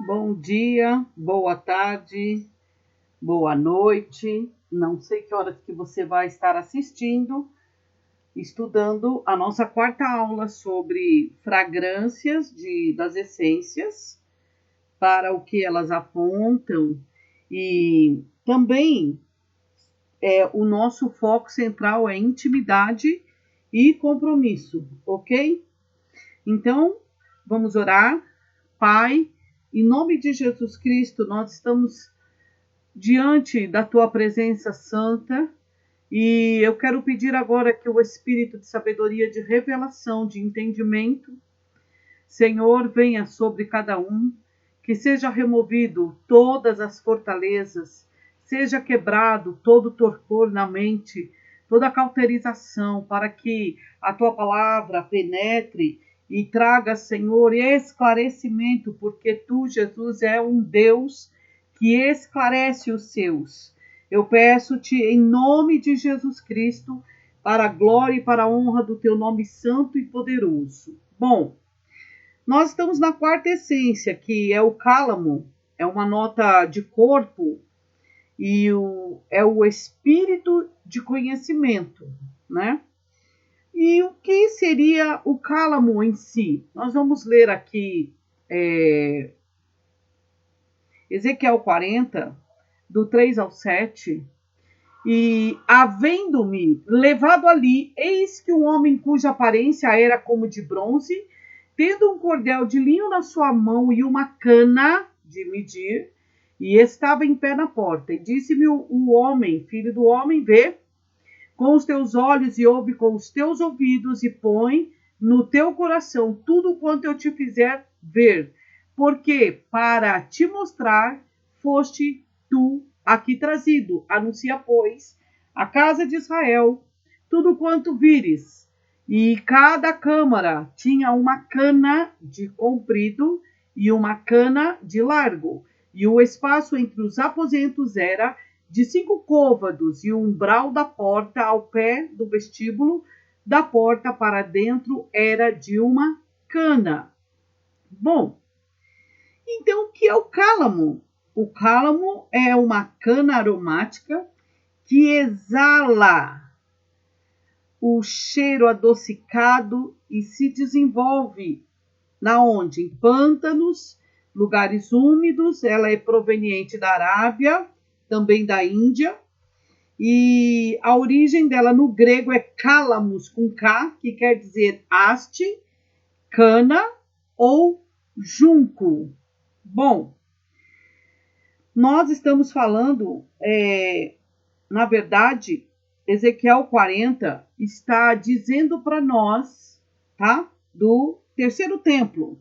Bom dia, boa tarde, boa noite. Não sei que horas que você vai estar assistindo, estudando a nossa quarta aula sobre fragrâncias das essências, para o que elas apontam e também o nosso foco central é intimidade e compromisso, ok? Então, vamos orar. Pai, em nome de Jesus Cristo, nós estamos diante da tua presença santa e eu quero pedir agora que o espírito de sabedoria, de revelação, de entendimento, Senhor, venha sobre cada um, que seja removido todas as fortalezas, seja quebrado todo torpor na mente, toda cauterização, para que a tua palavra penetre e traga, Senhor, esclarecimento, porque tu, Jesus, é um Deus que esclarece os seus. Eu peço-te em nome de Jesus Cristo, para a glória e para a honra do teu nome santo e poderoso. Bom, nós estamos na quarta essência, que é o cálamo, é uma nota de corpo e é o espírito de conhecimento, né? E o que seria o cálamo em si? Nós vamos ler aqui Ezequiel 40, do 3 ao 7. E, havendo-me levado ali, eis que um homem cuja aparência era como de bronze, tendo um cordel de linho na sua mão e uma cana de medir, e estava em pé na porta. E disse-me o homem, filho do homem, vê com os teus olhos e ouve com os teus ouvidos e põe no teu coração tudo quanto eu te fizer ver, porque para te mostrar foste tu aqui trazido. Anuncia, pois, a casa de Israel tudo quanto vires. E cada câmara tinha uma cana de comprido e uma cana de largo, e o espaço entre os aposentos era de 5 côvados, e o umbral da porta ao pé do vestíbulo da porta para dentro era de uma cana. Bom, então o que é o cálamo? O cálamo é uma cana aromática que exala o cheiro adocicado e se desenvolve na onde? Em pântanos, lugares úmidos. Ela é proveniente da Arábia, também da Índia. E a origem dela no grego é cálamos, com K, que quer dizer haste, cana ou junco. Bom, nós estamos falando, na verdade, Ezequiel 40 está dizendo para nós, tá? Do terceiro templo.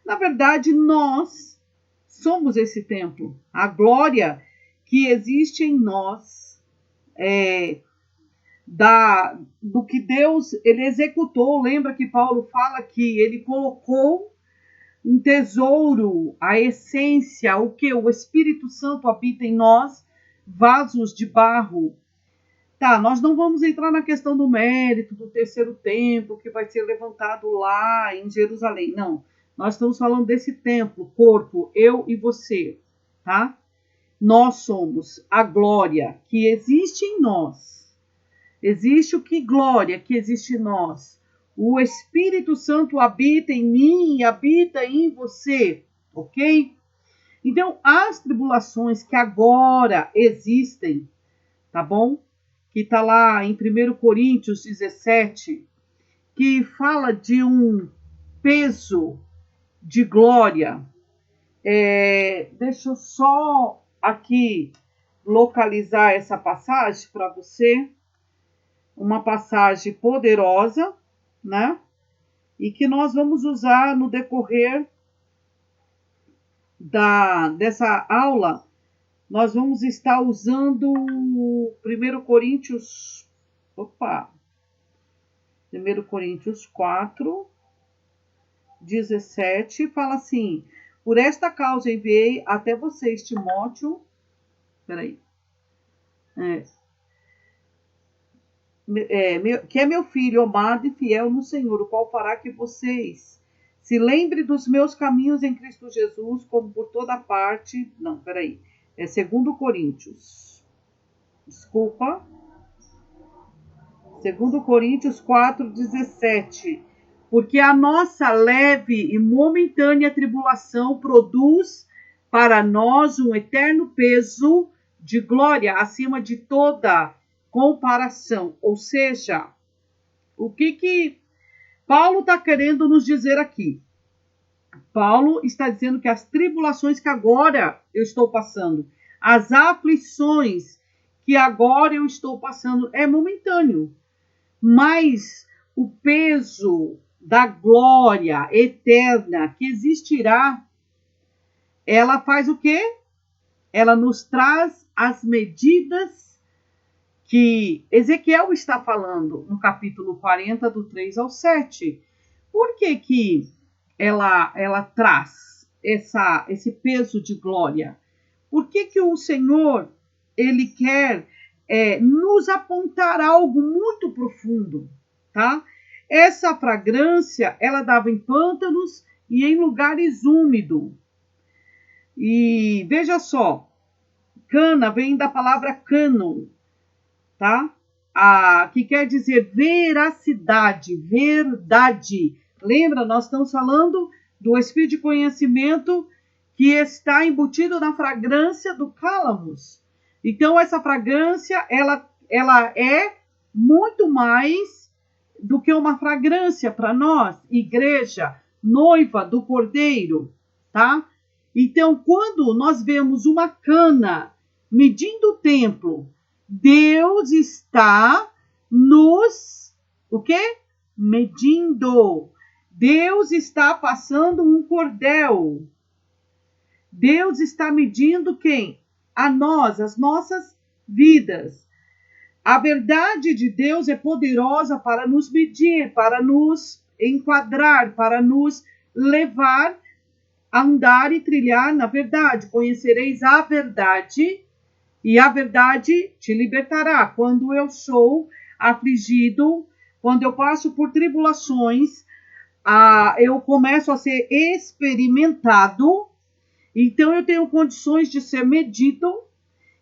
Na verdade, nós somos esse templo. A glória que existe em nós, do que Deus ele executou. Lembra que Paulo fala que ele colocou um tesouro, a essência, o que? O Espírito Santo habita em nós, vasos de barro. Tá, nós não vamos entrar na questão do mérito do terceiro templo que vai ser levantado lá em Jerusalém. Não, nós estamos falando desse templo, corpo, eu e você, tá? Nós somos a glória que existe em nós. Existe o que glória que existe em nós. O Espírito Santo habita em mim e habita em você, ok? Então, as tribulações que agora existem, tá bom? Que está lá em 1 Coríntios 17, que fala de um peso de glória. Deixa eu só aqui localizar essa passagem para você. Uma passagem poderosa, né? E que nós vamos usar no decorrer dessa aula. Nós vamos estar usando 1 Coríntios, 1 Coríntios 4, 17, fala assim: por esta causa enviei até vocês, Timóteo, que é meu filho amado e fiel no Senhor, o qual fará que vocês Se lembre dos meus caminhos em Cristo Jesus, como por toda parte. Não, peraí. É 2 Coríntios. Desculpa. 2 Coríntios 4:17. Porque a nossa leve e momentânea tribulação produz para nós um eterno peso de glória acima de toda comparação. Ou seja, o que Paulo está querendo nos dizer aqui? Paulo está dizendo que as tribulações que agora eu estou passando, as aflições que agora eu estou passando, é momentâneo. Mas o peso da glória eterna que existirá, ela faz o quê? Ela nos traz as medidas que Ezequiel está falando no capítulo 40, do 3 ao 7. Por que ela traz esse peso de glória? Por que o Senhor ele quer nos apontar algo muito profundo, tá? Essa fragrância, ela dava em pântanos e em lugares úmidos. E veja só, cana vem da palavra cânon, tá? Que quer dizer veracidade, verdade. Lembra, nós estamos falando do espírito de conhecimento que está embutido na fragrância do cálamos. Então, essa fragrância, ela é muito mais do que uma fragrância para nós, igreja, noiva do Cordeiro, tá? Então, quando nós vemos uma cana medindo o templo, Deus está nos, o quê? Medindo. Deus está passando um cordel. Deus está medindo quem? A nós, as nossas vidas. A verdade de Deus é poderosa para nos medir, para nos enquadrar, para nos levar a andar e trilhar na verdade. Conhecereis a verdade e a verdade te libertará. Quando eu sou afligido, quando eu passo por tribulações, eu começo a ser experimentado, então eu tenho condições de ser medido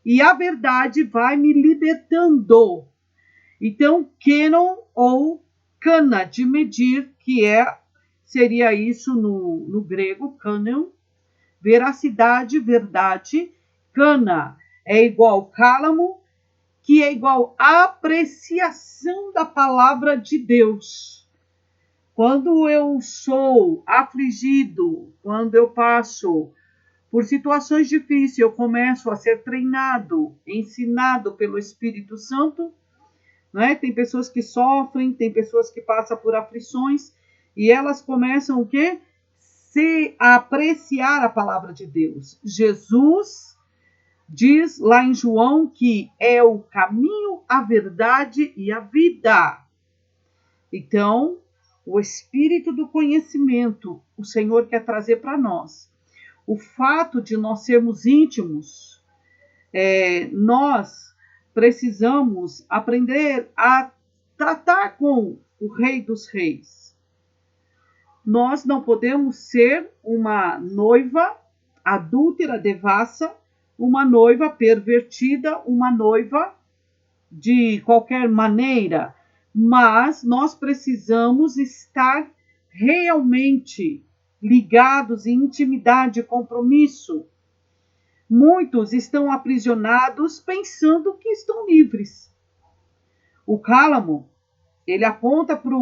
e a verdade vai me libertando. Então, canon ou cana de medir, que seria isso no grego, canon, veracidade, verdade, cana é igual cálamo, que é igual apreciação da palavra de Deus. Quando eu sou afligido, quando eu passo por situações difíceis, eu começo a ser treinado, ensinado pelo Espírito Santo, né? Tem pessoas que sofrem, tem pessoas que passam por aflições, e elas começam o quê? A apreciar a palavra de Deus. Jesus diz lá em João que é o caminho, a verdade e a vida. Então, o espírito do conhecimento, o Senhor quer trazer para nós. O fato de nós sermos íntimos, nós precisamos aprender a tratar com o Rei dos Reis. Nós não podemos ser uma noiva adúltera, devassa, uma noiva pervertida, uma noiva de qualquer maneira, mas nós precisamos estar realmente ligados em intimidade e compromisso. Muitos estão aprisionados pensando que estão livres. O cálamo, ele aponta para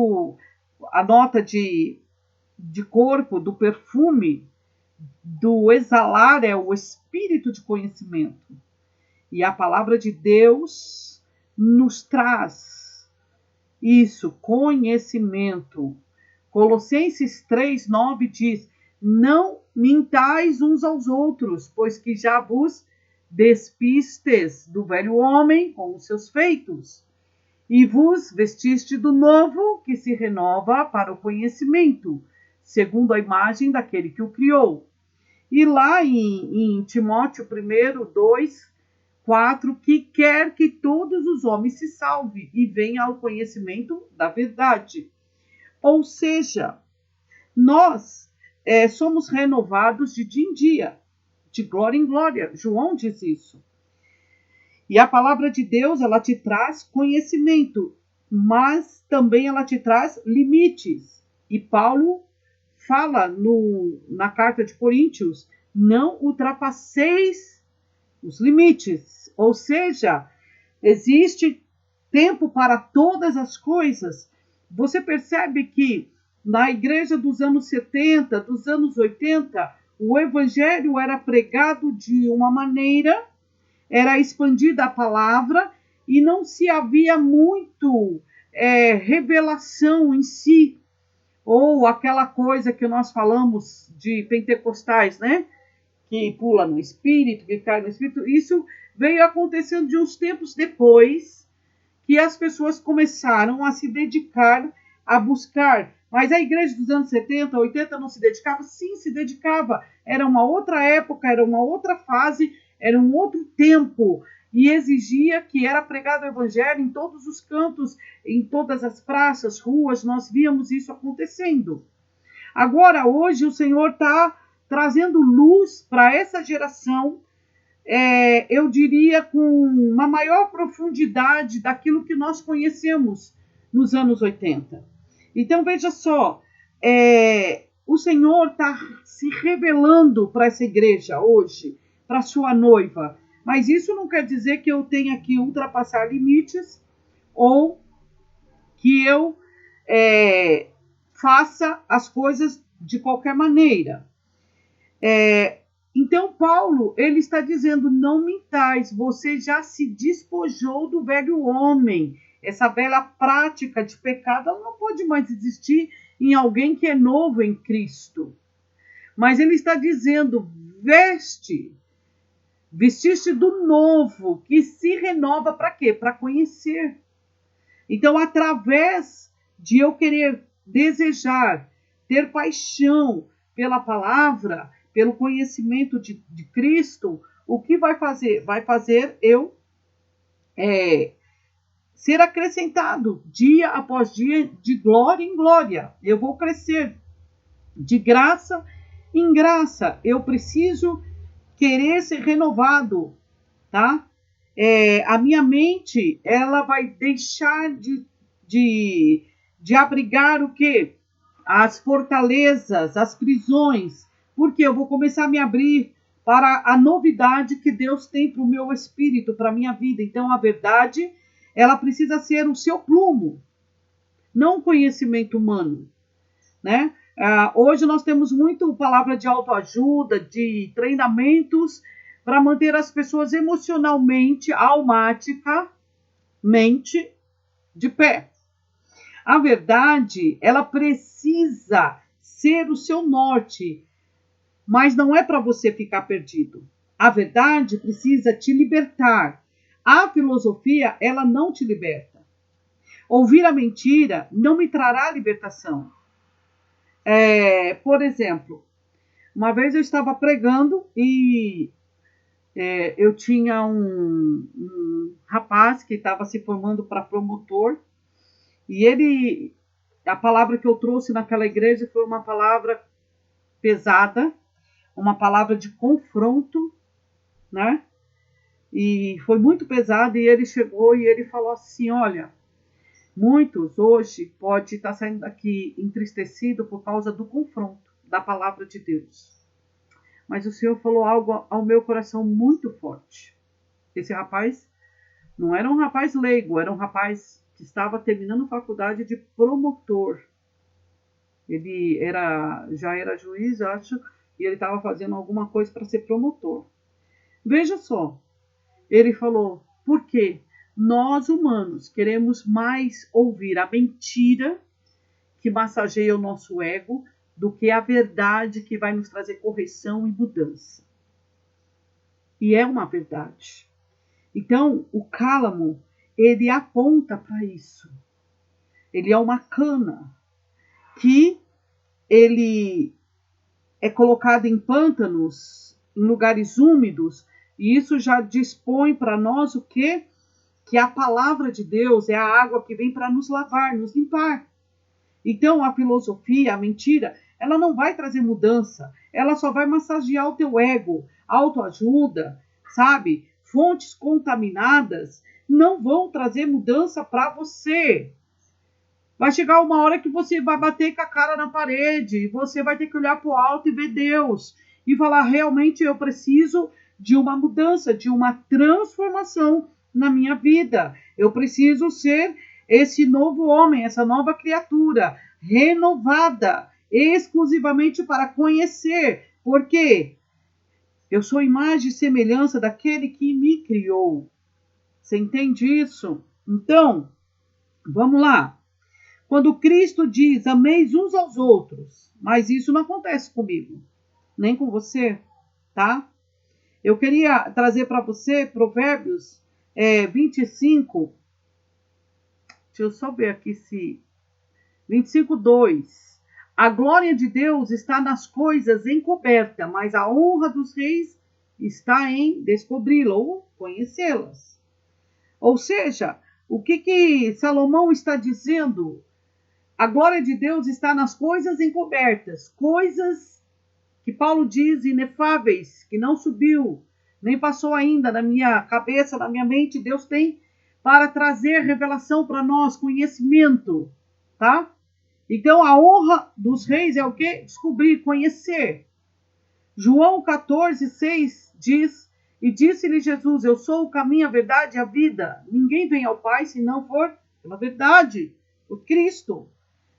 a nota de corpo, do perfume, do exalar, é o espírito de conhecimento. E a palavra de Deus nos traz isso, conhecimento. Colossenses 3:9 diz: não mintais uns aos outros, pois que já vos despistes do velho homem com os seus feitos, e vos vestiste do novo, que se renova para o conhecimento, segundo a imagem daquele que o criou. E lá em Timóteo 1:2-4, que quer que todos os homens se salvem e venham ao conhecimento da verdade. Ou seja, nós somos renovados de dia em dia, de glória em glória. João diz isso. E a palavra de Deus, ela te traz conhecimento, mas também ela te traz limites. E Paulo fala na carta de Coríntios, não ultrapasseis os limites. Ou seja, existe tempo para todas as coisas. Você percebe que na igreja dos anos 70, dos anos 80, o evangelho era pregado de uma maneira, era expandida a palavra e não se havia muito revelação em si, ou aquela coisa que nós falamos de pentecostais, né? Que pula no espírito, que cai no espírito. Isso veio acontecendo de uns tempos depois, que as pessoas começaram a se dedicar a buscar. Mas a igreja dos anos 70, 80 não se dedicava? Sim, se dedicava. Era uma outra época, era uma outra fase, era um outro tempo. E exigia que era pregado o evangelho em todos os cantos, em todas as praças, ruas, nós víamos isso acontecendo. Agora, hoje, o Senhor está trazendo luz para essa geração, eu diria, com uma maior profundidade daquilo que nós conhecemos nos anos 80. Então, veja só, o Senhor está se revelando para essa igreja hoje, para sua noiva. Mas isso não quer dizer que eu tenha que ultrapassar limites ou que eu faça as coisas de qualquer maneira. Então, Paulo, ele está dizendo, não mintais, você já se despojou do velho homem. Essa velha prática de pecado, ela não pode mais existir em alguém que é novo em Cristo. Mas ele está dizendo, vestiste do novo, que se renova para quê? Para conhecer. Então, através de eu querer desejar, ter paixão pela palavra, pelo conhecimento de Cristo, o que vai fazer? Vai fazer eu ser acrescentado dia após dia, de glória em glória. Eu vou crescer de graça em graça. Eu preciso querer ser renovado, tá? A minha mente, ela vai deixar de abrigar o quê? As fortalezas, as prisões, porque eu vou começar a me abrir para a novidade que Deus tem para o meu espírito, para a minha vida. Então, a verdade, ela precisa ser o seu plumo, não o conhecimento humano, né? Hoje nós temos muito palavra de autoajuda, de treinamentos para manter as pessoas emocionalmente, almaticamente de pé. A verdade, ela precisa ser o seu norte, mas não é para você ficar perdido. A verdade precisa te libertar. A filosofia, ela não te liberta. Ouvir a mentira não me trará libertação. Por exemplo, uma vez eu estava pregando e eu tinha um rapaz que estava se formando para promotor e a palavra que eu trouxe naquela igreja foi uma palavra pesada, uma palavra de confronto, né? E foi muito pesada e ele chegou e ele falou assim, olha, muitos hoje podem estar saindo daqui entristecidos por causa do confronto da palavra de Deus. Mas o Senhor falou algo ao meu coração muito forte. Esse rapaz não era um rapaz leigo, era um rapaz que estava terminando faculdade de promotor. Ele já era juiz, acho, e ele estava fazendo alguma coisa para ser promotor. Veja só, ele falou, por quê? Nós humanos queremos mais ouvir a mentira que massageia o nosso ego do que a verdade que vai nos trazer correção e mudança. E é uma verdade. Então, o cálamo, ele aponta para isso. Ele é uma cana que ele é colocado em pântanos, em lugares úmidos, e isso já dispõe para nós o quê? Que a palavra de Deus é a água que vem para nos lavar, nos limpar. Então, a filosofia, a mentira, ela não vai trazer mudança, ela só vai massagear o teu ego. Autoajuda, sabe? Fontes contaminadas não vão trazer mudança para você. Vai chegar uma hora que você vai bater com a cara na parede, você vai ter que olhar para o alto e ver Deus e falar, realmente eu preciso de uma mudança, de uma transformação na minha vida. Eu preciso ser esse novo homem, essa nova criatura, renovada, exclusivamente para conhecer. Por quê? Eu sou imagem e semelhança daquele que me criou. Você entende isso? Então, vamos lá. Quando Cristo diz, ameis uns aos outros, mas isso não acontece comigo, nem com você, tá? Eu queria trazer para você Provérbios 25, deixa eu só ver aqui se... 25:2. A glória de Deus está nas coisas encobertas, mas a honra dos reis está em descobri-la ou conhecê-las. Ou seja, o que Salomão está dizendo? A glória de Deus está nas coisas encobertas, coisas que Paulo diz inefáveis, que não subiu, nem passou ainda na minha cabeça, na minha mente. Deus tem para trazer revelação para nós, conhecimento, tá? Então a honra dos reis é o quê? Descobrir, conhecer. João 14:6 diz, e disse-lhe Jesus, eu sou o caminho, a verdade e a vida. Ninguém vem ao Pai se não for pela verdade, por Cristo.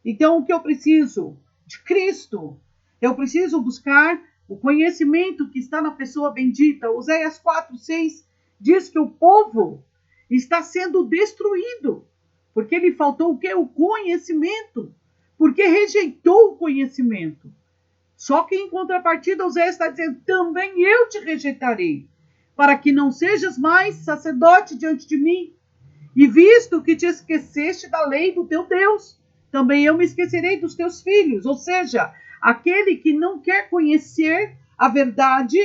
Então, o que eu preciso? De Cristo. Eu preciso buscar o conhecimento que está na pessoa bendita. Oséias 4:6 diz que o povo está sendo destruído, porque lhe faltou o quê? O conhecimento, porque rejeitou o conhecimento. Só que em contrapartida, Oséias está dizendo, também eu te rejeitarei, para que não sejas mais sacerdote diante de mim, e visto que te esqueceste da lei do teu Deus, também eu me esquecerei dos teus filhos. Ou seja, aquele que não quer conhecer a verdade,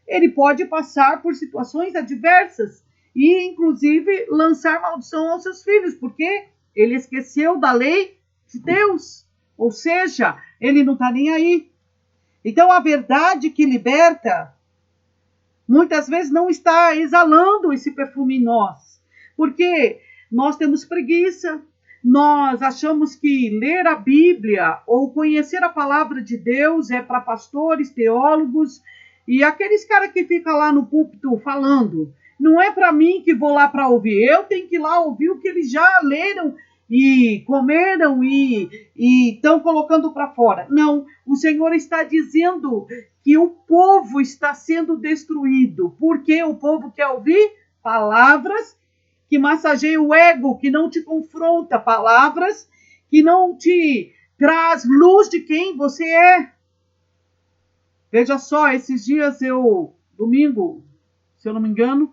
ele pode passar por situações adversas e, inclusive, lançar maldição aos seus filhos, porque ele esqueceu da lei de Deus. Ou seja, ele não está nem aí. Então, a verdade que liberta, muitas vezes não está exalando esse perfume em nós, porque nós temos preguiça. Nós achamos que ler a Bíblia ou conhecer a palavra de Deus é para pastores, teólogos e aqueles caras que ficam lá no púlpito falando. Não é para mim que vou lá para ouvir. Eu tenho que ir lá ouvir o que eles já leram e comeram e estão colocando para fora. Não, o Senhor está dizendo que o povo está sendo destruído. Porque o povo quer ouvir palavras que massageia o ego, que não te confronta, palavras que não te traz luz de quem você é. Veja só, esses dias domingo, se eu não me engano,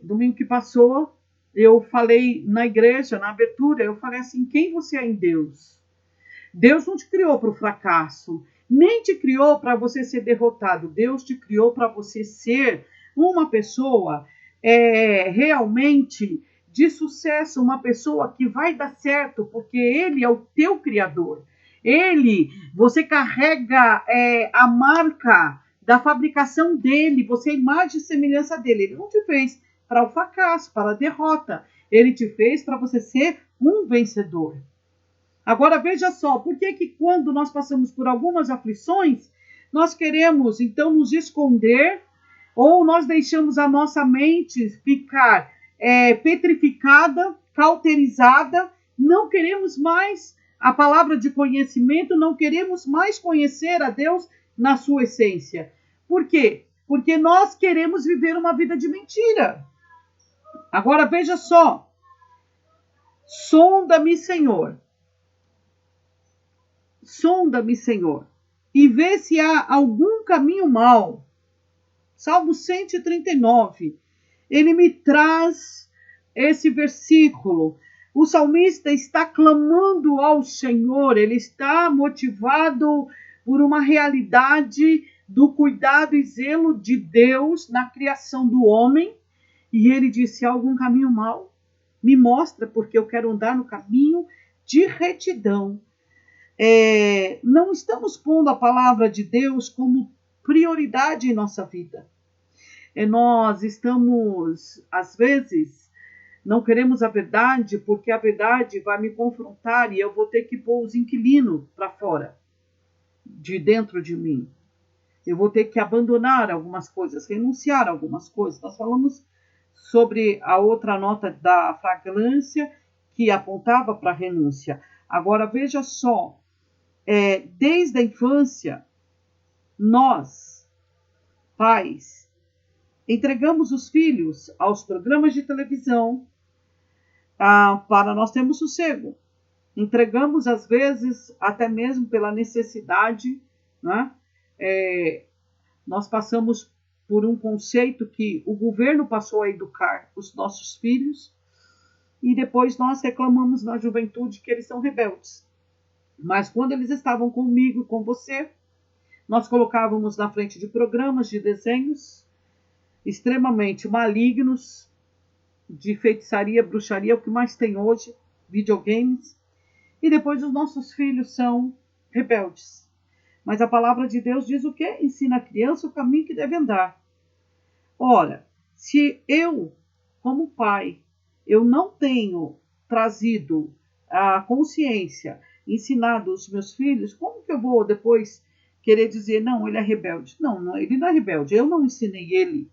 domingo que passou, eu falei na igreja, na abertura, eu falei assim, quem você é em Deus? Deus não te criou para o fracasso, nem te criou para você ser derrotado. Deus te criou para você ser uma pessoa realmente de sucesso, uma pessoa que vai dar certo, porque Ele é o teu Criador. Você carrega a marca da fabricação dele, você é a imagem e semelhança dele. Ele não te fez para o fracasso, para a derrota. Ele te fez para você ser um vencedor. Agora veja só, por que quando nós passamos por algumas aflições, nós queremos então nos esconder, ou nós deixamos a nossa mente ficar petrificada, cauterizada, não queremos mais a palavra de conhecimento, não queremos mais conhecer a Deus na sua essência. Por quê? Porque nós queremos viver uma vida de mentira. Agora veja só, sonda-me, Senhor, e vê se há algum caminho mau. Salmo 139, ele me traz esse versículo. O salmista está clamando ao Senhor, ele está motivado por uma realidade do cuidado e zelo de Deus na criação do homem. E ele disse, há algum caminho mau? Me mostra, porque eu quero andar no caminho de retidão. não estamos pondo a palavra de Deus como prioridade em nossa vida. Nós estamos, às vezes, não queremos a verdade, porque a verdade vai me confrontar e eu vou ter que pôr os inquilinos para fora, de dentro de mim. Eu vou ter que abandonar algumas coisas, renunciar a algumas coisas. Nós falamos sobre a outra nota da fragrância que apontava para a renúncia. Agora, veja só, desde a infância, nós, pais, entregamos os filhos aos programas de televisão para nós termos sossego. Entregamos, às vezes, até mesmo pela necessidade, né? Nós passamos por um conceito que o governo passou a educar os nossos filhos e depois nós reclamamos na juventude que eles são rebeldes. Mas quando eles estavam comigo, com você, nós colocávamos na frente de programas de desenhos extremamente malignos, de feitiçaria, bruxaria, o que mais tem hoje, videogames, e depois os nossos filhos são rebeldes. Mas a palavra de Deus diz o quê? Ensina a criança o caminho que deve andar. Ora, se eu, como pai, eu não tenho trazido a consciência, ensinado os meus filhos, como que eu vou depois querer dizer, não, ele é rebelde? Não, ele não é rebelde, eu não ensinei ele.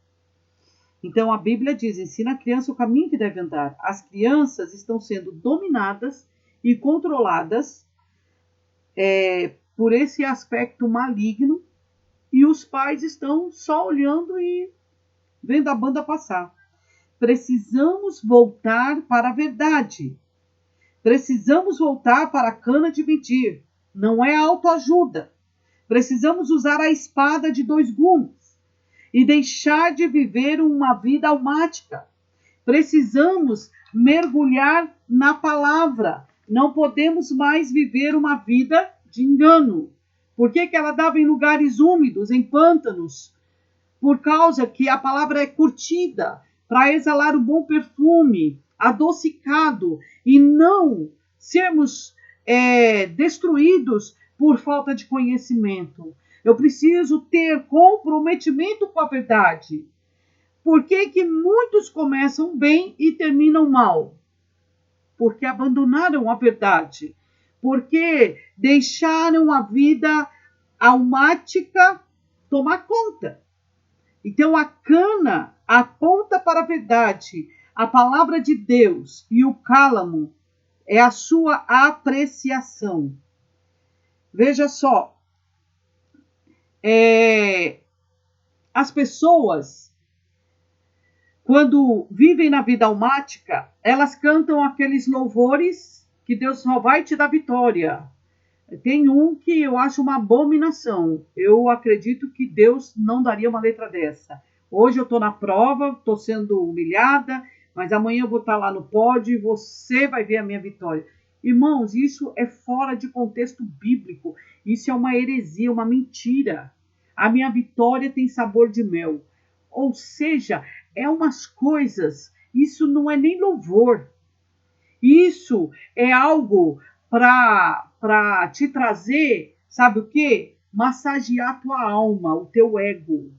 Então a Bíblia diz, ensina a criança o caminho que deve andar. As crianças estão sendo dominadas e controladas por esse aspecto maligno e os pais estão só olhando e vendo a banda passar. Precisamos voltar para a verdade. Precisamos voltar para a cana de medir. Não é autoajuda. Precisamos usar a espada de 2 gumes e deixar de viver uma vida almática. Precisamos mergulhar na palavra. Não podemos mais viver uma vida de engano. Por que ela dava em lugares úmidos, em pântanos? Por causa que a palavra é curtida para exalar um bom perfume, adocicado, e não sermos destruídos por falta de conhecimento. Eu preciso ter comprometimento com a verdade. Por que muitos começam bem e terminam mal? Porque abandonaram a verdade. Porque deixaram a vida almática tomar conta. Então a cana aponta para a verdade. A palavra de Deus e o cálamo é a sua apreciação. Veja só. As pessoas, quando vivem na vida almática, elas cantam aqueles louvores que Deus só vai te dar vitória. Tem um que eu acho uma abominação. Eu acredito que Deus não daria uma letra dessa. Hoje eu estou na prova, estou sendo humilhada, mas amanhã eu vou estar lá no pódio e você vai ver a minha vitória. Irmãos, isso é fora de contexto bíblico. Isso é uma heresia, uma mentira. A minha vitória tem sabor de mel. Ou seja, é umas coisas, isso não é nem louvor. Isso é algo para te trazer, sabe o quê? Massagear a tua alma, o teu ego.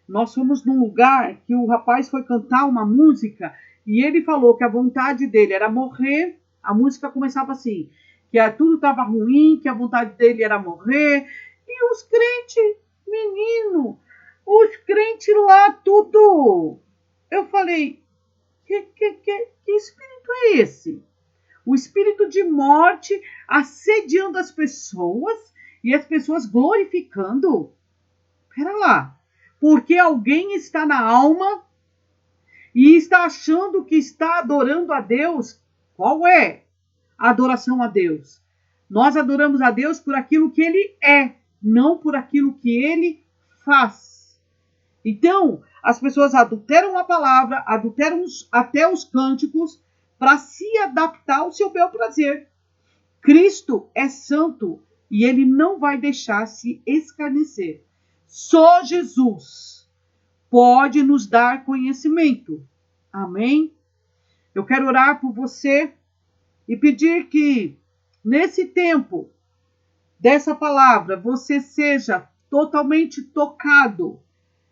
Nós fomos num lugar que o rapaz foi cantar uma música e ele falou que a vontade dele era morrer. A música começava assim, que tudo estava ruim, que a vontade dele era morrer. E os crentes, menino, os crentes lá, tudo. Eu falei, que espírito é esse? O espírito de morte assediando as pessoas e as pessoas glorificando. Pera lá, porque alguém está na alma e está achando que está adorando a Deus. Qual é a adoração a Deus? Nós adoramos a Deus por aquilo que Ele é, não por aquilo que Ele faz. Então, as pessoas adulteram a palavra, adulteram até os cânticos, para se adaptar ao seu bel prazer. Cristo é santo e ele não vai deixar se escarnecer. Só Jesus pode nos dar conhecimento. Amém? Eu quero orar por você e pedir que, nesse tempo, dessa palavra você seja totalmente tocado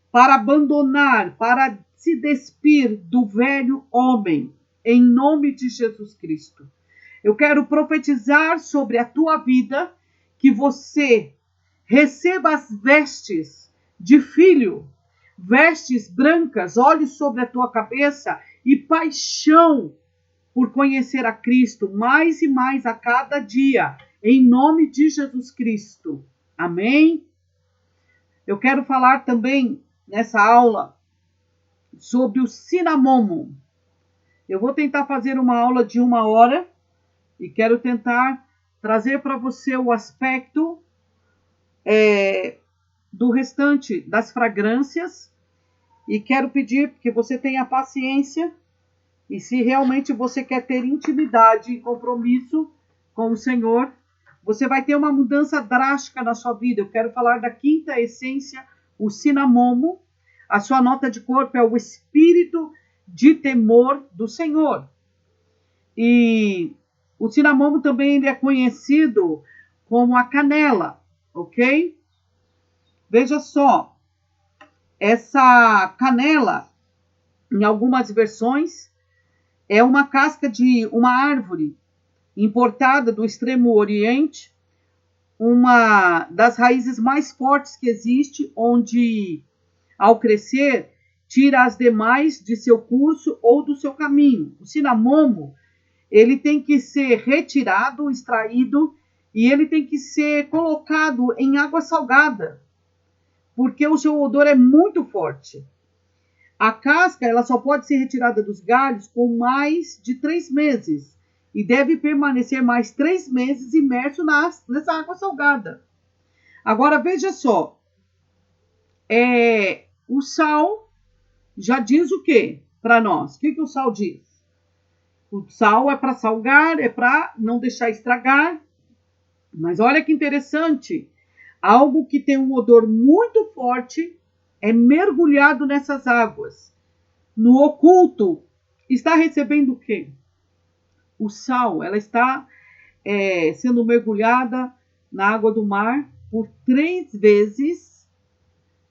para abandonar, para se despir do velho homem, em nome de Jesus Cristo. Eu quero profetizar sobre a tua vida que você receba as vestes de filho, vestes brancas, olhos sobre a tua cabeça e paixão por conhecer a Cristo mais e mais a cada dia, em nome de Jesus Cristo. Amém? Eu quero falar também nessa aula sobre o cinamomo. Eu vou tentar fazer uma aula de 1 hora e quero tentar trazer para você o aspecto do restante das fragrâncias e quero pedir que você tenha paciência e se realmente você quer ter intimidade e compromisso com o Senhor, você vai ter uma mudança drástica na sua vida. Eu quero falar da quinta essência, o cinamomo. A sua nota de corpo é o espírito de temor do Senhor. E o cinamomo também ele é conhecido como a canela, ok? Veja só, essa canela, em algumas versões, é uma casca de uma árvore importada do Extremo Oriente, uma das raízes mais fortes que existe, onde, ao crescer, tira as demais de seu curso ou do seu caminho. O cinamomo, ele tem que ser retirado, extraído, e ele tem que ser colocado em água salgada, porque o seu odor é muito forte. A casca ela só pode ser retirada dos galhos com mais de 3 meses e deve permanecer mais 3 meses imerso nessa água salgada. Agora veja só, o sal já diz o que para nós? O que o sal diz? O sal é para salgar, é para não deixar estragar. Mas olha que interessante, algo que tem um odor muito forte é mergulhado nessas águas. No oculto, está recebendo o quê? O sal, ela está sendo mergulhada na água do mar por 3 vezes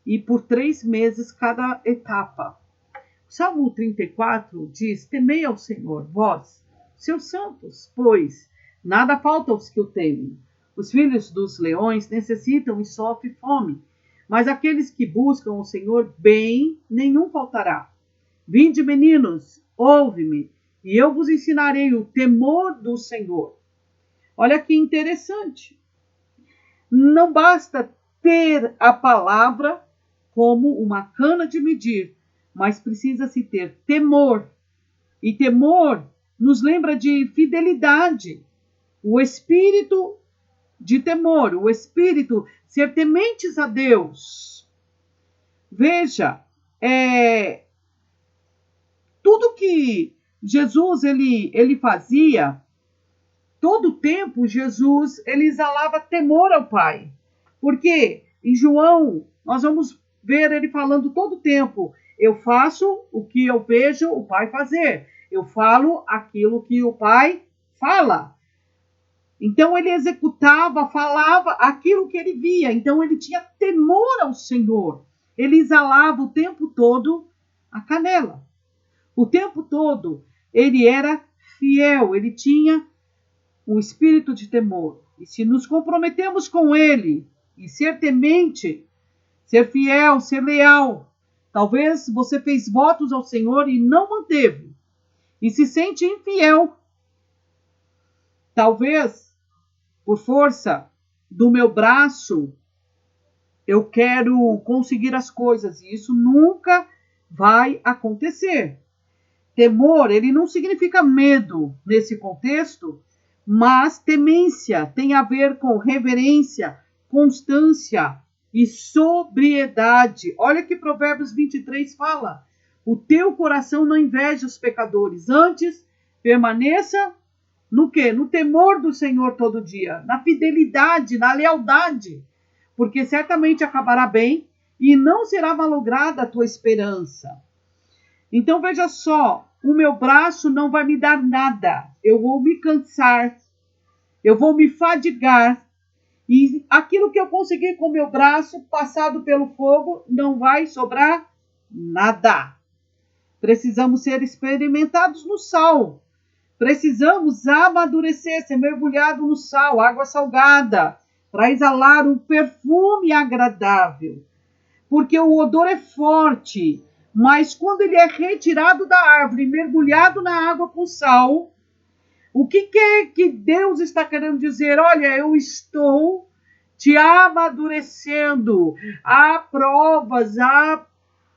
e por 3 meses cada etapa. O Salmo 34 diz, temei ao Senhor, vós, seus santos, pois nada falta aos que o temem. Os filhos dos leões necessitam e sofrem fome, mas aqueles que buscam o Senhor, bem nenhum faltará. Vinde, meninos, ouve-me, e eu vos ensinarei o temor do Senhor. Olha que interessante. Não basta ter a palavra como uma cana de medir, mas precisa-se ter temor. E temor nos lembra de fidelidade. O espírito de temor, o espírito ser tementes a Deus. Veja, tudo que Jesus ele fazia, todo o tempo Jesus ele exalava temor ao Pai. Porque em João nós vamos ver ele falando todo o tempo, eu faço o que eu vejo o Pai fazer, eu falo aquilo que o Pai fala. Então ele executava, falava aquilo que ele via. Então ele tinha temor ao Senhor. Ele exalava o tempo todo a canela. O tempo todo ele era fiel, ele tinha um espírito de temor. E se nos comprometemos com ele e ser temente, ser fiel, ser leal, talvez você fez votos ao Senhor e não manteve, e se sente infiel, talvez por força do meu braço, eu quero conseguir as coisas. E isso nunca vai acontecer. Temor, ele não significa medo nesse contexto, mas temência tem a ver com reverência, constância e sobriedade. Olha que Provérbios 23 fala. O teu coração não inveja os pecadores, antes permaneça no quê? No temor do Senhor todo dia, na fidelidade, na lealdade, porque certamente acabará bem e não será malograda a tua esperança. Então veja só, o meu braço não vai me dar nada, eu vou me cansar, eu vou me fadigar E aquilo que eu consegui com o meu braço, passado pelo fogo, não vai sobrar nada. Precisamos ser experimentados no sal. Precisamos amadurecer, ser mergulhado no sal, água salgada, para exalar um perfume agradável. Porque o odor é forte, mas quando ele é retirado da árvore, mergulhado na água com sal, o que é que Deus está querendo dizer? Olha, eu estou te amadurecendo. Há provas, há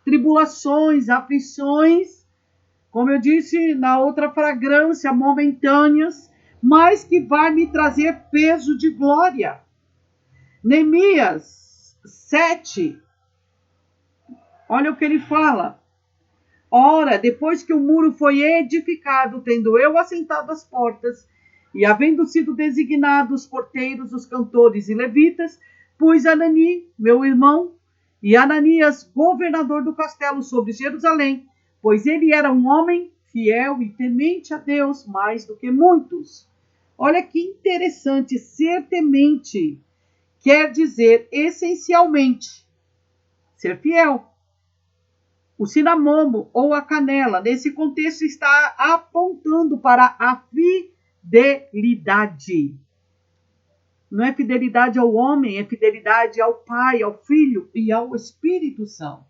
tribulações, aflições, como eu disse na outra fragrância, momentâneas, mas que vai me trazer peso de glória. Neemias 7, olha o que ele fala. Ora, depois que o muro foi edificado, tendo eu assentado as portas, e havendo sido designados os porteiros, os cantores e levitas, pus Anani, meu irmão, e Ananias, governador do castelo sobre Jerusalém, pois ele era um homem fiel e temente a Deus mais do que muitos. Olha que interessante, ser temente quer dizer essencialmente ser fiel. O cinamomo ou a canela, nesse contexto, está apontando para a fidelidade. Não é fidelidade ao homem, é fidelidade ao Pai, ao Filho e ao Espírito Santo.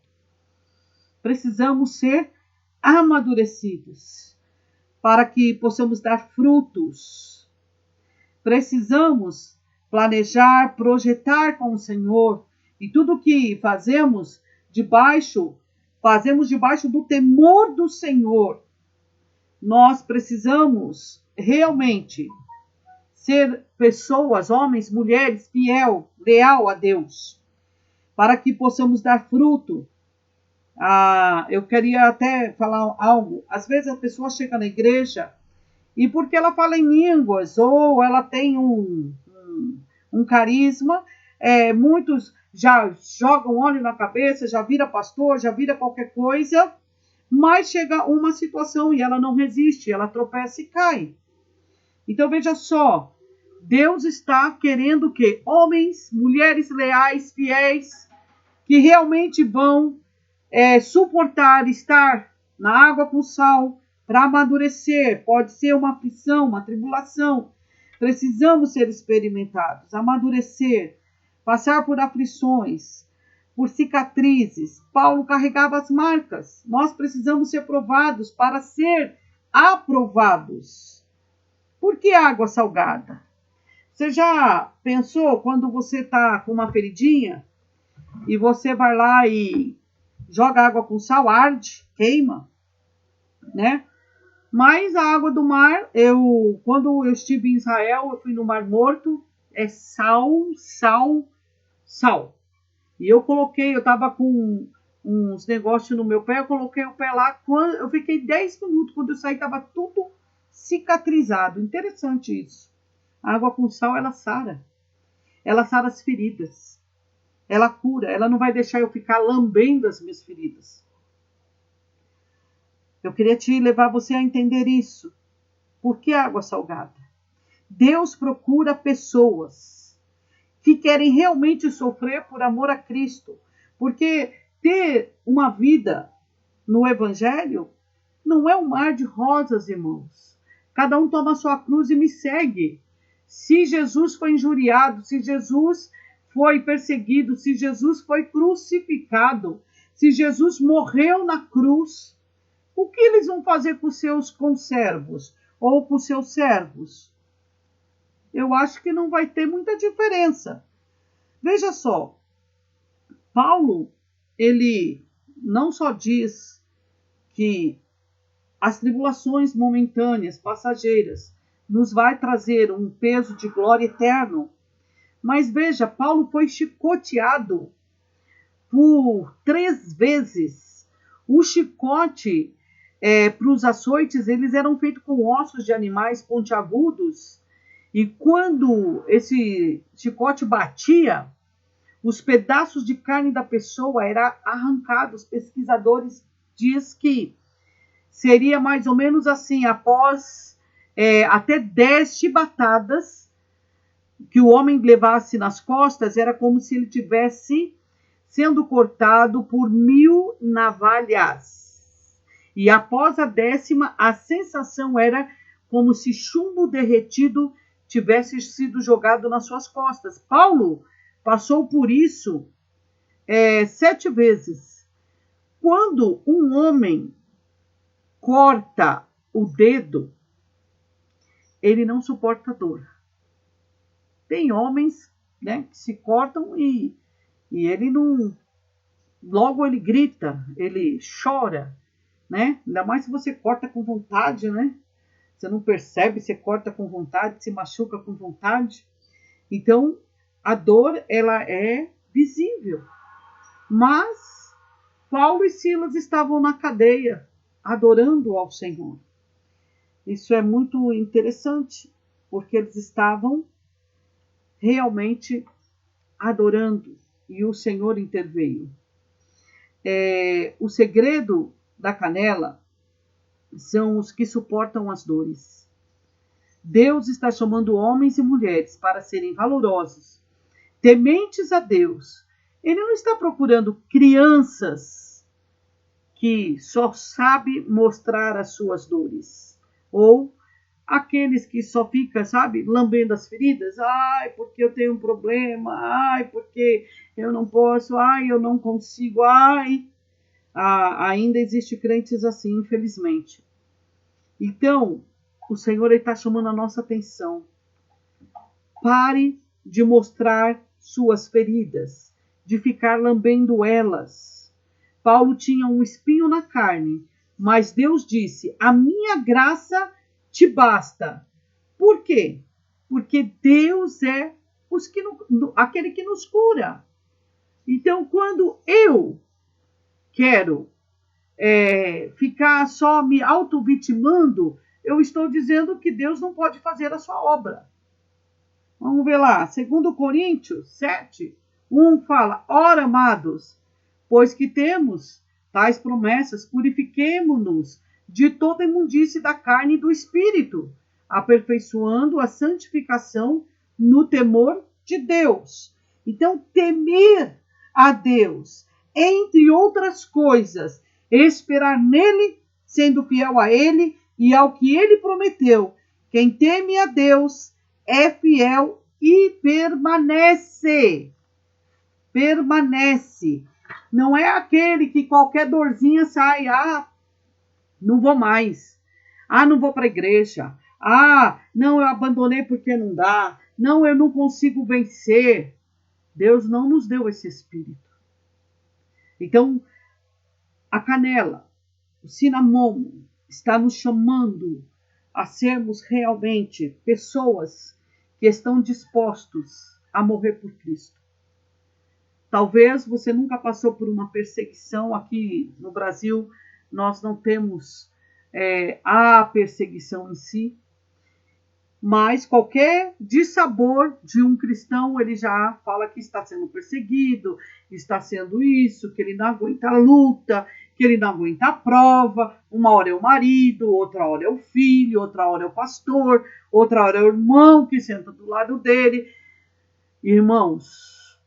Precisamos ser amadurecidos para que possamos dar frutos. Precisamos planejar, projetar com o Senhor, e tudo que fazemos debaixo do temor do Senhor. Nós precisamos realmente ser pessoas, homens, mulheres, leal a Deus, para que possamos dar fruto. Eu queria até falar algo. Às vezes a pessoa chega na igreja e porque ela fala em línguas ou ela tem um carisma, muitos já jogam óleo na cabeça, já vira pastor, já vira qualquer coisa, mas chega uma situação e ela não resiste, ela tropeça e cai. Então veja só, Deus está querendo que homens, mulheres leais, fiéis, que realmente vão suportar estar na água com sal para amadurecer. Pode ser uma aflição, uma tribulação. Precisamos ser experimentados, amadurecer, passar por aflições, por cicatrizes. Paulo carregava as marcas. Nós precisamos ser provados para ser aprovados. Por que água salgada? Você já pensou quando você está com uma feridinha e você vai lá e joga água com sal, arde, queima, né? Mas a água do mar, quando eu estive em Israel, eu fui no Mar Morto, é sal, sal, sal. E eu estava com uns negócios no meu pé, eu coloquei o pé lá, eu fiquei 10 minutos, quando eu saí estava tudo cicatrizado. Interessante isso. A água com sal, ela sara as feridas, ela cura, ela não vai deixar eu ficar lambendo as minhas feridas. Eu queria levar você a entender isso. Por que água salgada? Deus procura pessoas que querem realmente sofrer por amor a Cristo. Porque ter uma vida no Evangelho não é um mar de rosas, irmãos. Cada um toma a sua cruz e me segue. Se Jesus foi injuriado, se Jesus foi perseguido, se Jesus foi crucificado, se Jesus morreu na cruz, o que eles vão fazer com seus conservos ou com seus servos? Eu acho que não vai ter muita diferença. Veja só, Paulo, ele não só diz que as tribulações momentâneas, passageiras, nos vai trazer um peso de glória eterno, mas veja, Paulo foi chicoteado por 3 vezes. O chicote para os açoites, eles eram feitos com ossos de animais pontiagudos, e quando esse chicote batia, os pedaços de carne da pessoa eram arrancados. Pesquisadores dizem que seria mais ou menos assim, após até 10 chibatadas, que o homem levasse nas costas era como se ele tivesse sendo cortado por 1000 navalhas. E após a 10ª, a sensação era como se chumbo derretido tivesse sido jogado nas suas costas. Paulo passou por isso 7 vezes. Quando um homem corta o dedo, ele não suporta dor. Tem homens, né, que se cortam e ele não... Logo ele grita, ele chora, né? Ainda mais se você corta com vontade, né? Você não percebe, você corta com vontade, se machuca com vontade. Então, a dor, ela é visível. Mas Paulo e Silas estavam na cadeia, adorando ao Senhor. Isso é muito interessante, porque eles estavam realmente adorando e o Senhor interveio. O segredo da canela são os que suportam as dores. Deus está chamando homens e mulheres para serem valorosos, tementes a Deus. Ele não está procurando crianças que só sabem mostrar as suas dores, ou aqueles que só ficam, sabe, lambendo as feridas. Ai, porque eu tenho um problema. Ai, porque eu não posso. Ai, eu não consigo. Ai, ainda existe crentes assim, infelizmente. Então, o Senhor está chamando a nossa atenção. Pare de mostrar suas feridas, de ficar lambendo elas. Paulo tinha um espinho na carne, mas Deus disse: a minha graça te basta. Por quê? Porque Deus é aquele que nos cura. Então, quando eu quero ficar só me auto-vitimando, eu estou dizendo que Deus não pode fazer a sua obra. Vamos ver lá, 2 Coríntios 7, 1 fala: ora, amados, pois que temos tais promessas, purifiquemo-nos de toda imundície da carne e do espírito, aperfeiçoando a santificação no temor de Deus. Então, temer a Deus, entre outras coisas, esperar nele, sendo fiel a ele e ao que ele prometeu. Quem teme a Deus é fiel e permanece. Permanece. Não é aquele que qualquer dorzinha sai, não vou mais. Não vou para a igreja. Não, eu abandonei porque não dá. Não, eu não consigo vencer. Deus não nos deu esse espírito. Então, a canela, o cinamomo, está nos chamando a sermos realmente pessoas que estão dispostos a morrer por Cristo. Talvez você nunca passou por uma perseguição. Aqui no Brasil, nós não temos a perseguição em si, mas qualquer dissabor de um cristão, ele já fala que está sendo perseguido, está sendo isso, que ele não aguenta a luta, que ele não aguenta a prova. Uma hora é o marido, outra hora é o filho, outra hora é o pastor, outra hora é o irmão que senta do lado dele. Irmãos,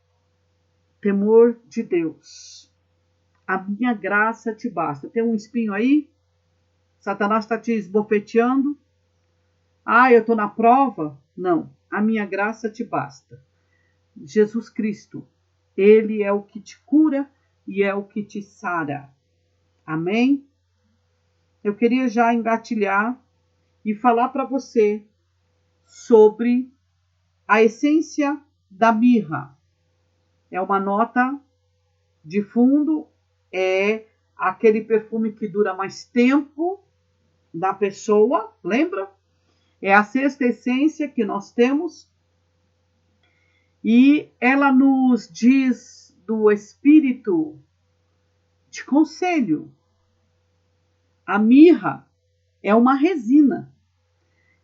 temor de Deus. A minha graça te basta. Tem um espinho aí? Satanás está te esbofeteando? Eu estou na prova? Não, a minha graça te basta. Jesus Cristo, ele é o que te cura e é o que te sara. Amém? Eu queria já engatilhar e falar para você sobre a essência da mirra. É uma nota de fundo, é aquele perfume que dura mais tempo da pessoa, lembra? É a 6ª essência que nós temos. E ela nos diz do espírito de conselho. A mirra é uma resina.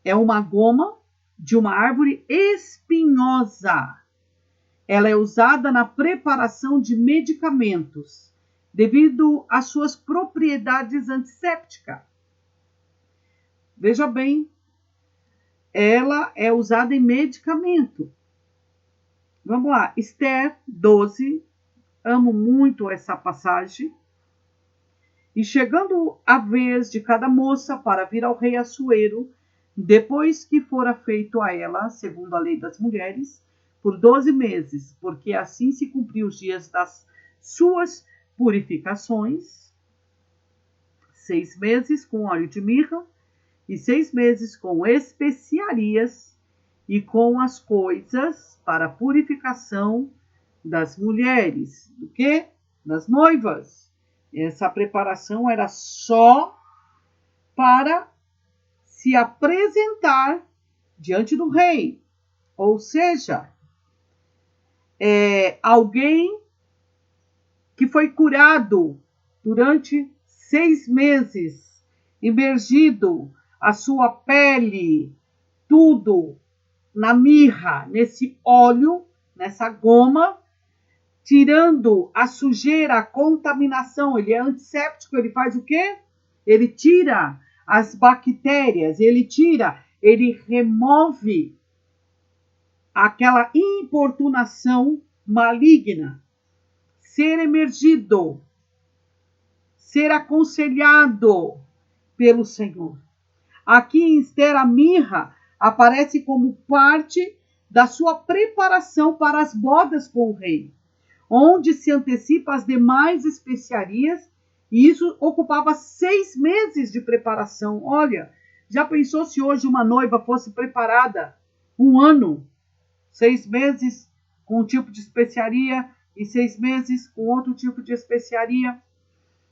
É uma goma de uma árvore espinhosa. Ela é usada na preparação de medicamentos, devido às suas propriedades antissépticas. Veja bem, ela é usada em medicamento. Vamos lá, Esther 12, amo muito essa passagem. E chegando a vez de cada moça para vir ao rei Assuero, depois que fora feito a ela, segundo a lei das mulheres, por 12 meses, porque assim se cumpriu os dias das suas purificações, 6 meses com óleo de mirra, e 6 meses com especiarias e com as coisas para a purificação das mulheres. Do quê? Das noivas. Essa preparação era só para se apresentar diante do rei. Ou seja, alguém que foi curado durante 6 meses, imergido a sua pele, tudo na mirra, nesse óleo, nessa goma, tirando a sujeira, a contaminação. Ele é antisséptico, ele faz o quê? Ele tira as bactérias, ele remove aquela importunação maligna. Ser emergido, ser aconselhado pelo Senhor. Aqui em Esther, a mirra aparece como parte da sua preparação para as bodas com o rei, onde se antecipa as demais especiarias, e isso ocupava 6 meses de preparação. Olha, já pensou se hoje uma noiva fosse preparada 1 ano, 6 meses com um tipo de especiaria e 6 meses com outro tipo de especiaria?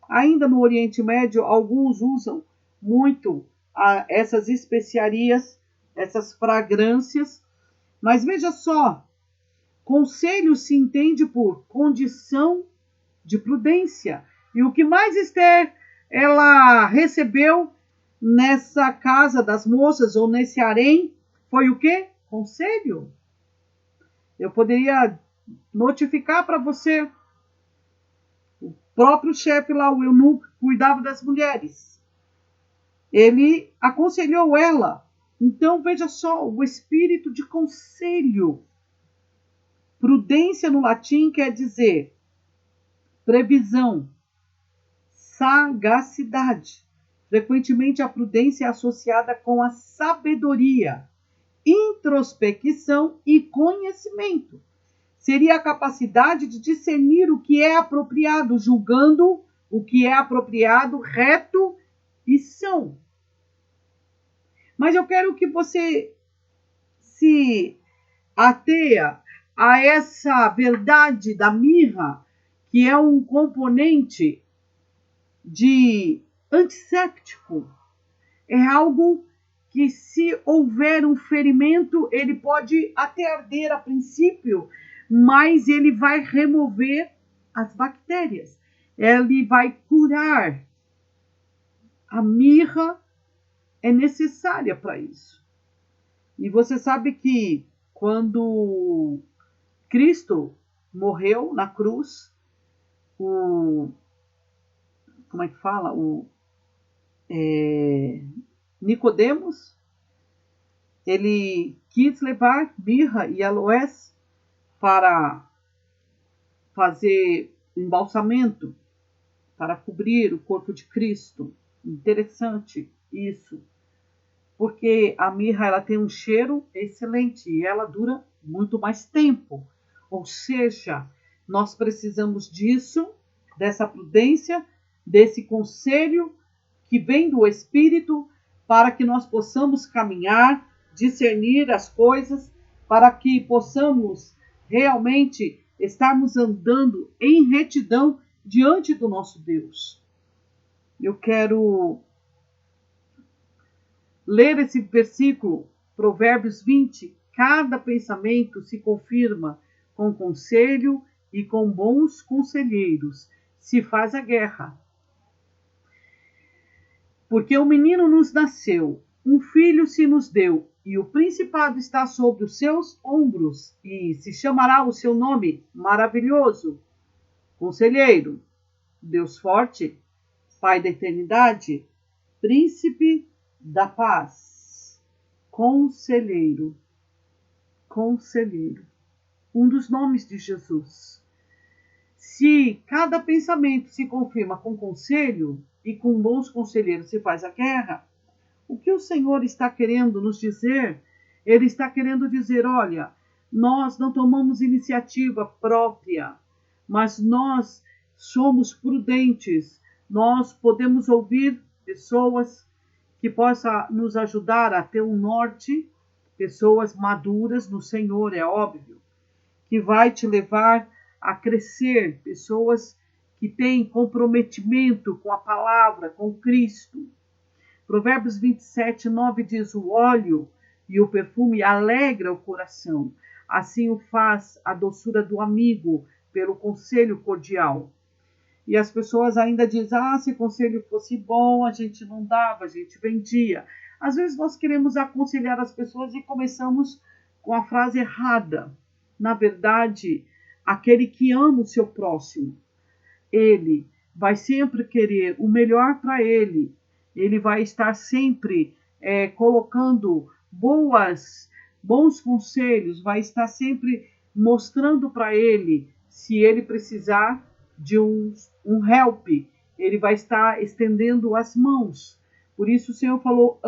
Ainda no Oriente Médio, alguns usam muito essas especiarias, essas fragrâncias, mas veja só, conselho se entende por condição de prudência. E o que mais Esther ela recebeu nessa casa das moças ou nesse harém foi o quê? Conselho. Eu poderia notificar para você. O próprio chefe lá, o eunuco, cuidava das mulheres. Ele aconselhou ela. Então veja só, o espírito de conselho. Prudência no latim quer dizer previsão, sagacidade. Frequentemente a prudência é associada com a sabedoria, introspecção e conhecimento. Seria a capacidade de discernir o que é apropriado, julgando o que é apropriado, reto e são. Mas eu quero que você se atenha a essa verdade da mirra, que é um componente de antisséptico. É algo que, se houver um ferimento, ele pode até arder a princípio, mas ele vai remover as bactérias. Ele vai curar. A mirra é necessária para isso. E você sabe que quando Cristo morreu na cruz, como é que fala? Nicodemos, ele quis levar mirra e aloés para fazer embalsamento, para cobrir o corpo de Cristo. Interessante isso, porque a mirra ela tem um cheiro excelente e ela dura muito mais tempo. Ou seja, nós precisamos disso, dessa prudência, desse conselho que vem do Espírito, para que nós possamos caminhar, discernir as coisas, para que possamos realmente estarmos andando em retidão diante do nosso Deus. Eu quero ler esse versículo, Provérbios 20. Cada pensamento se confirma com conselho e com bons conselheiros se faz a guerra. Porque um menino nos nasceu, um filho se nos deu, e o principado está sobre os seus ombros, e se chamará o seu nome Maravilhoso, Conselheiro, Deus Forte, Pai da Eternidade, Príncipe da Paz. Conselheiro. Conselheiro. Um dos nomes de Jesus. Se cada pensamento se confirma com conselho e com bons conselheiros se faz a guerra, o que o Senhor está querendo nos dizer? Ele está querendo dizer, olha, nós não tomamos iniciativa própria, mas nós somos prudentes, nós podemos ouvir pessoas que possam nos ajudar a ter um norte, pessoas maduras no Senhor, é óbvio, que vai te levar a crescer, pessoas que têm comprometimento com a palavra, com Cristo. Provérbios 27, 9 diz, o óleo e o perfume alegra o coração, assim o faz a doçura do amigo pelo conselho cordial. E as pessoas ainda dizem, se o conselho fosse bom, a gente não dava, a gente vendia. Às vezes nós queremos aconselhar as pessoas e começamos com a frase errada. Na verdade, aquele que ama o seu próximo, ele vai sempre querer o melhor para ele. Ele vai estar sempre colocando bons conselhos, vai estar sempre mostrando para ele, se ele precisar de um help, ele vai estar estendendo as mãos. Por isso o Senhor falou,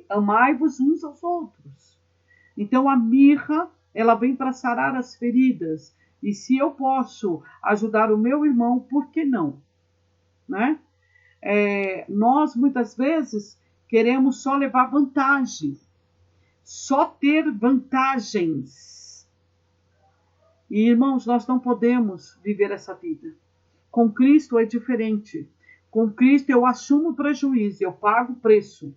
amai-vos uns aos outros. Então a mirra, ela vem para sarar as feridas. E se eu posso ajudar o meu irmão, por que não? Né? Nós muitas vezes queremos só levar vantagem, só ter vantagens. E irmãos, nós não podemos viver essa vida. Com Cristo é diferente. Com Cristo eu assumo o prejuízo, eu pago o preço.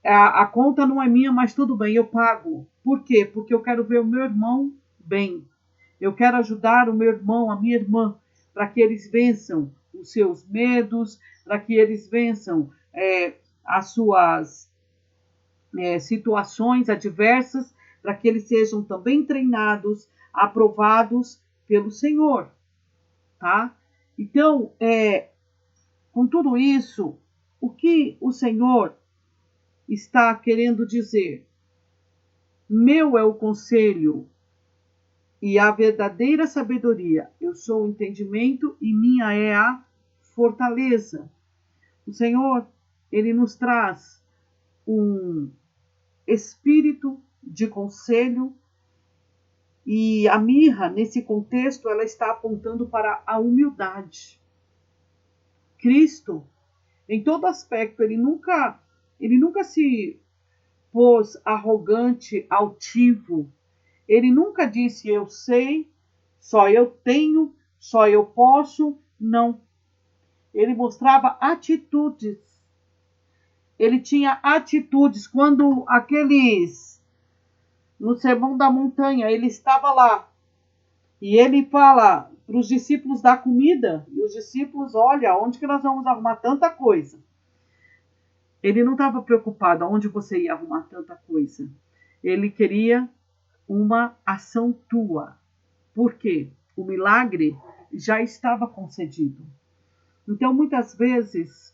A conta não é minha, mas tudo bem, eu pago. Por quê? Porque eu quero ver o meu irmão bem. Eu quero ajudar o meu irmão, a minha irmã, para que eles vençam os seus medos, para que eles vençam as suas situações adversas, para que eles sejam também treinados, aprovados pelo Senhor. Tá? Então, com tudo isso, o que o Senhor está querendo dizer? Meu é o conselho e a verdadeira sabedoria. Eu sou o entendimento e minha é a fortaleza. O Senhor, ele nos traz um espírito de conselho e a mirra, nesse contexto, ela está apontando para a humildade. Cristo, em todo aspecto, ele nunca se pôs arrogante, altivo. Ele nunca disse, eu sei, só eu tenho, só eu posso. Não. Ele mostrava atitudes. Ele tinha atitudes. Quando no Sermão da Montanha, ele estava lá. E ele fala para os discípulos dar comida. E os discípulos, olha, onde que nós vamos arrumar tanta coisa? Ele não estava preocupado aonde você ia arrumar tanta coisa. Ele queria uma ação tua. Por quê? O milagre já estava concedido. Então, muitas vezes,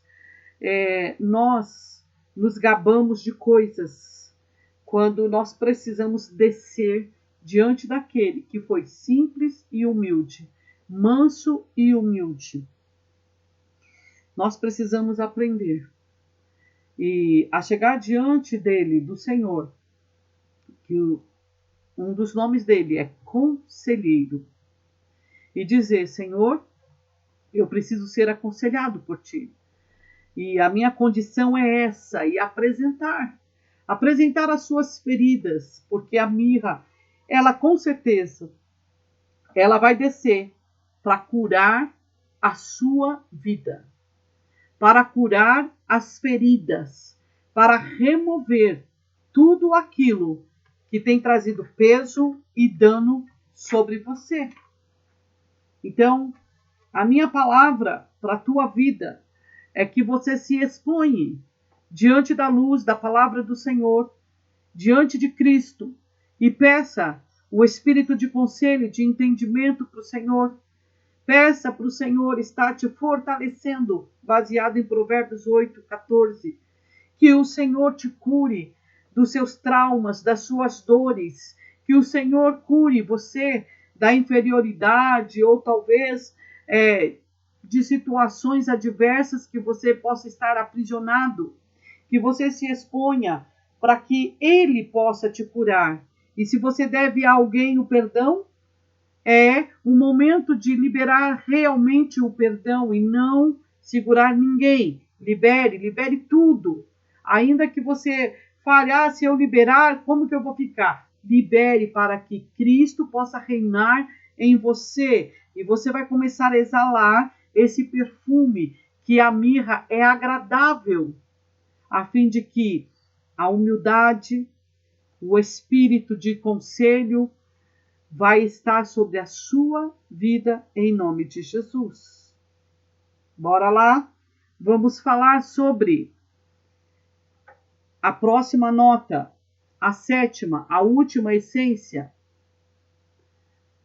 nós nos gabamos de coisas quando nós precisamos descer diante daquele que foi simples e humilde, manso e humilde. Nós precisamos aprender e a chegar diante dele, do Senhor, que um dos nomes dele é Conselheiro, e dizer, Senhor, eu preciso ser aconselhado por ti. E a minha condição é essa, e apresentar as suas feridas, porque a mirra, ela com certeza, ela vai descer para curar a sua vida, para curar as feridas, para remover tudo aquilo que tem trazido peso e dano sobre você. Então, a minha palavra para a tua vida é que você se exponha diante da luz da palavra do Senhor, diante de Cristo, e peça o espírito de conselho, de entendimento para o Senhor. Peça para o Senhor estar te fortalecendo, baseado em Provérbios 8, 14, Que o Senhor te cure dos seus traumas, das suas dores. Que o Senhor cure você da inferioridade ou talvez de situações adversas que você possa estar aprisionado. Que você se exponha para que Ele possa te curar. E se você deve a alguém o perdão, é o momento de liberar realmente o perdão e não segurar ninguém. Libere tudo. Ainda que você fale, se eu liberar, como que eu vou ficar? Libere para que Cristo possa reinar em você. E você vai começar a exalar esse perfume, que a mirra é agradável, a fim de que a humildade, o espírito de conselho vai estar sobre a sua vida em nome de Jesus. Bora lá? Vamos falar sobre a próxima nota, a sétima, a última essência.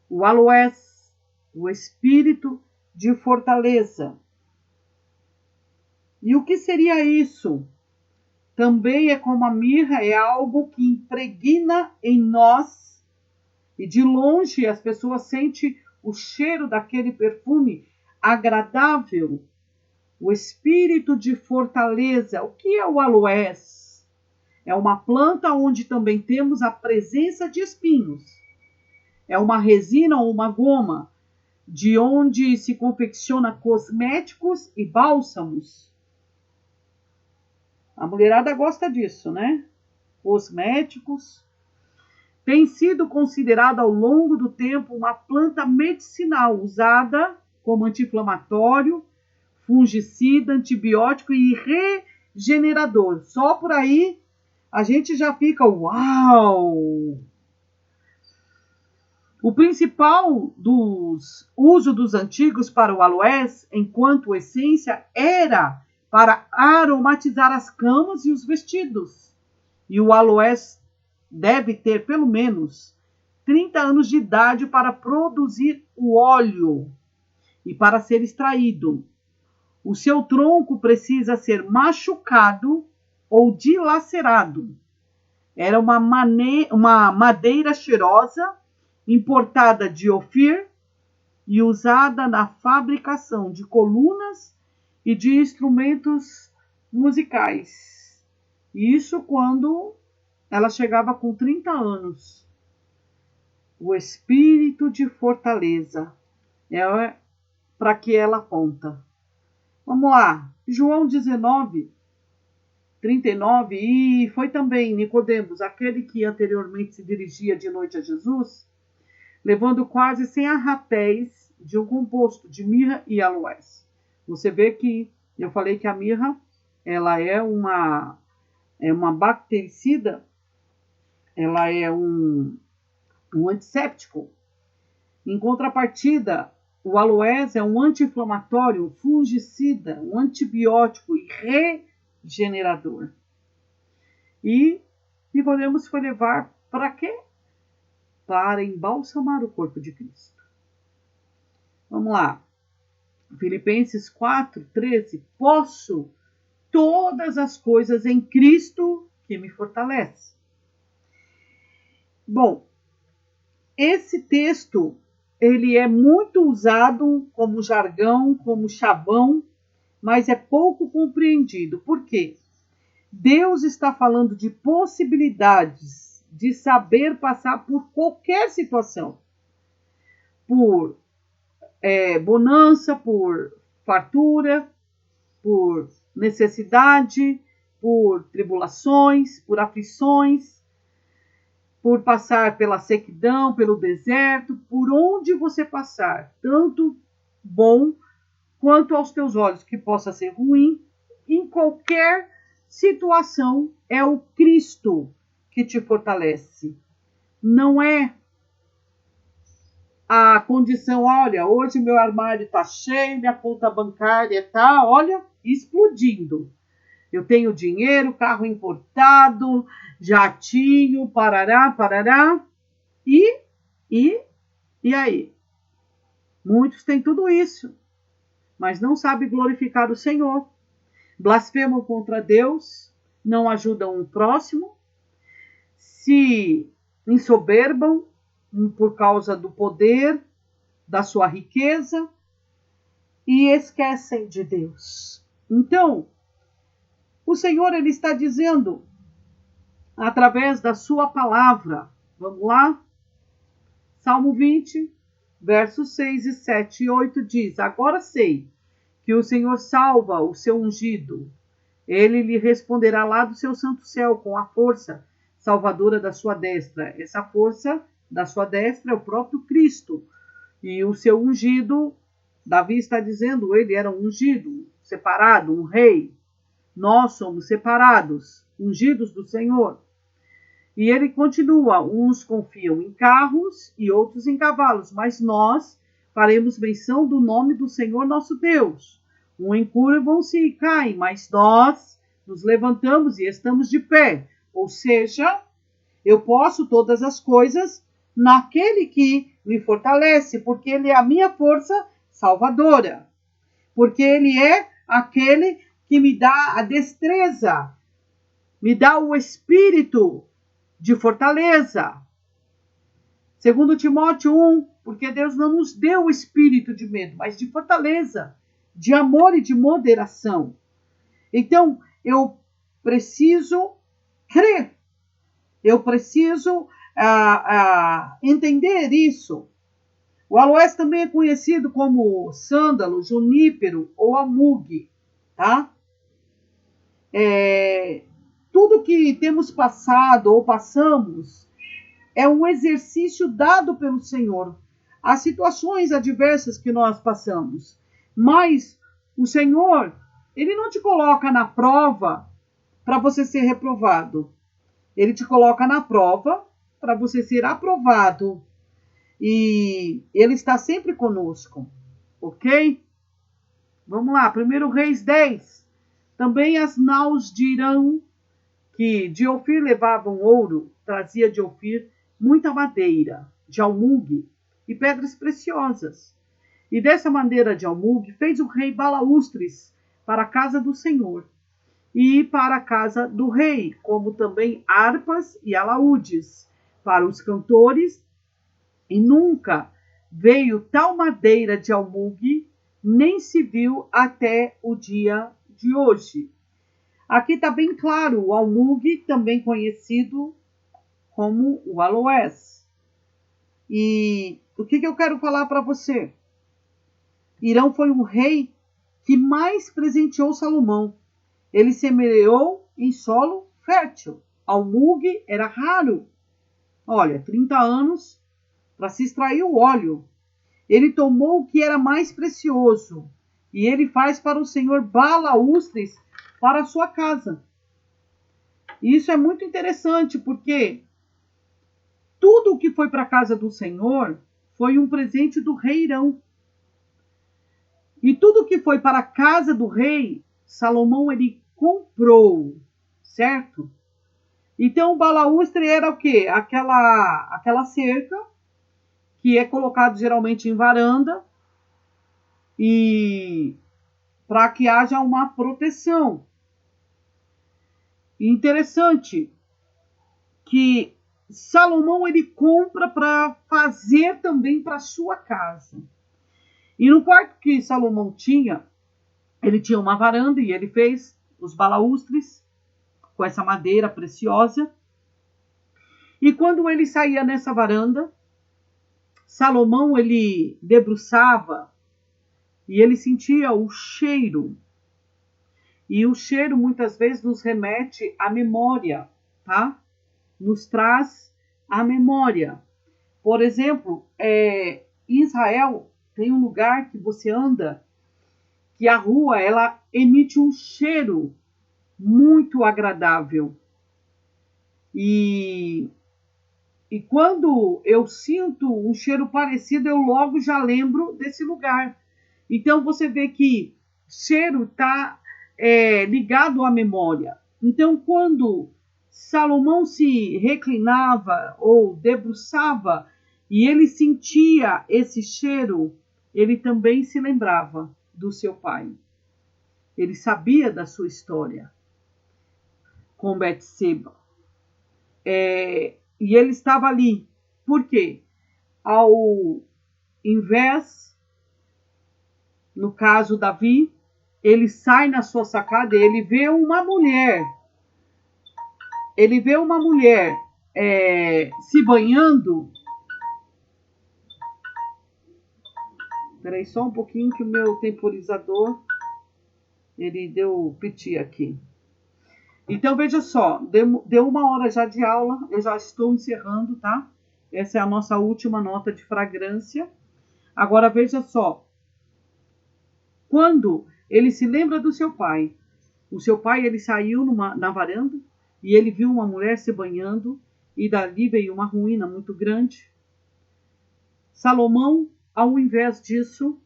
O aloés, o espírito de fortaleza. E o que seria isso? Também é como a mirra, é algo que impregna em nós e de longe as pessoas sentem o cheiro daquele perfume agradável. O espírito de fortaleza. O que é o aloés? É uma planta onde também temos a presença de espinhos. É uma resina ou uma goma, de onde se confecciona cosméticos e bálsamos. A mulherada gosta disso, né? Cosméticos. Tem sido considerada ao longo do tempo uma planta medicinal usada como anti-inflamatório, fungicida, antibiótico e regenerador. Só por aí a gente já fica uau! O principal uso dos antigos para o aloés, enquanto essência, era para aromatizar as camas e os vestidos. E o aloés deve ter pelo menos 30 anos de idade para produzir o óleo e para ser extraído. O seu tronco precisa ser machucado ou dilacerado. Era uma madeira cheirosa, importada de Ofir e usada na fabricação de colunas e de instrumentos musicais. Isso quando ela chegava com 30 anos. O espírito de fortaleza é para que ela aponta. Vamos lá, João 19, 39, e foi também Nicodemos, aquele que anteriormente se dirigia de noite a Jesus, levando quase 100 arratéis de um composto de mirra e aloés. Você vê que eu falei que a mirra ela é uma bactericida, ela é um antisséptico. Em contrapartida, o aloés é um anti-inflamatório, fungicida, um antibiótico e regenerador. E Nicodemos foi levar para quê? Para embalsamar o corpo de Cristo. Vamos lá. Filipenses 4:13. Posso todas as coisas em Cristo que me fortalece. Bom, esse texto ele é muito usado como jargão, como chavão, mas é pouco compreendido. Por quê? Deus está falando de possibilidades de saber passar por qualquer situação. Por bonança, por fartura, por necessidade, por tribulações, por aflições, por passar pela sequidão, pelo deserto, por onde você passar, tanto bom quanto aos teus olhos que possa ser ruim, em qualquer situação é o Cristo que te fortalece. Não é a condição, olha, hoje meu armário está cheio, minha conta bancária está, olha, explodindo. Eu tenho dinheiro, carro importado, jatinho, parará. E aí? Muitos têm tudo isso, mas não sabem glorificar o Senhor. Blasfemam contra Deus, não ajudam o próximo, se ensoberbam por causa do poder, da sua riqueza e esquecem de Deus. Então, o Senhor ele está dizendo através da sua palavra, vamos lá? Salmo 20, versos 6 e 7 e 8 diz: Agora sei que o Senhor salva o seu ungido. Ele lhe responderá lá do seu santo céu com a força salvadora da sua destra. Essa força da sua destra é o próprio Cristo. E o seu ungido, Davi está dizendo, ele era um ungido, separado, um rei. Nós somos separados, ungidos do Senhor. E ele continua, uns confiam em carros e outros em cavalos, mas nós faremos menção do nome do Senhor nosso Deus. Encurvam-se e caem, mas nós nos levantamos e estamos de pé. Ou seja, eu posso todas as coisas naquele que me fortalece, porque ele é a minha força salvadora. Porque ele é aquele que me dá a destreza, me dá o espírito de fortaleza. Segundo Timóteo 1, porque Deus não nos deu o espírito de medo, mas de fortaleza, de amor e de moderação. Então, eu preciso crer, eu preciso entender isso. O aloés também é conhecido como sândalo, junípero ou almugue, tá? Tudo que temos passado ou passamos é um exercício dado pelo Senhor. As situações adversas que nós passamos. Mas o Senhor, ele não te coloca na prova para você ser reprovado. Ele te coloca na prova para você ser aprovado. E ele está sempre conosco. Ok? Vamos lá, 1 Reis 10. Também as naus de Irão, que de Ofir levavam ouro, trazia de Ofir muita madeira, de almugue e pedras preciosas. E dessa madeira de almugue fez o rei balaústres para a casa do Senhor e para a casa do rei, como também harpas e alaúdes para os cantores. E nunca veio tal madeira de almugue, nem se viu até o dia de hoje. Aqui está bem claro, o almugue, também conhecido como o aloés. E o que eu quero falar para você? Irão foi um rei que mais presenteou Salomão. Ele semeou em solo fértil. Almugue era raro. Olha, 30 anos para se extrair o óleo. Ele tomou o que era mais precioso e ele faz para o Senhor balaústres para a sua casa. E isso é muito interessante porque tudo o que foi para a casa do Senhor foi um presente do rei Irão. E tudo o que foi para a casa do rei, Salomão ele comprou, certo? Então o balaústre era o quê? Aquela cerca que é colocado geralmente em varanda e para que haja uma proteção. E interessante que Salomão ele compra para fazer também para sua casa. E no quarto que Salomão tinha, ele tinha uma varanda e ele fez os balaústres com essa madeira preciosa. E quando ele saía nessa varanda, Salomão ele debruçava e ele sentia o cheiro. E o cheiro muitas vezes nos remete à memória, tá? Nos traz a memória. Por exemplo, em Israel tem um lugar que você anda que a rua ela emite um cheiro muito agradável. E quando eu sinto um cheiro parecido, eu logo já lembro desse lugar. Então você vê que cheiro está ligado à memória. Então quando Salomão se reclinava ou debruçava e ele sentia esse cheiro, ele também se lembrava do seu pai. Ele sabia da sua história. com Betseba. E ele estava ali. Por quê? Ao invés, no caso Davi, ele sai na sua sacada e ele vê uma mulher. Ele vê uma mulher se banhando. Espera aí só um pouquinho que o meu temporizador ele deu piti aqui. Então, veja só, deu 1 hora já de aula, eu já estou encerrando, tá? Essa é a nossa última nota de fragrância. Agora, veja só. Quando ele se lembra do seu pai, o seu pai ele saiu na varanda e ele viu uma mulher se banhando e dali veio uma ruína muito grande. Salomão, ao invés disso,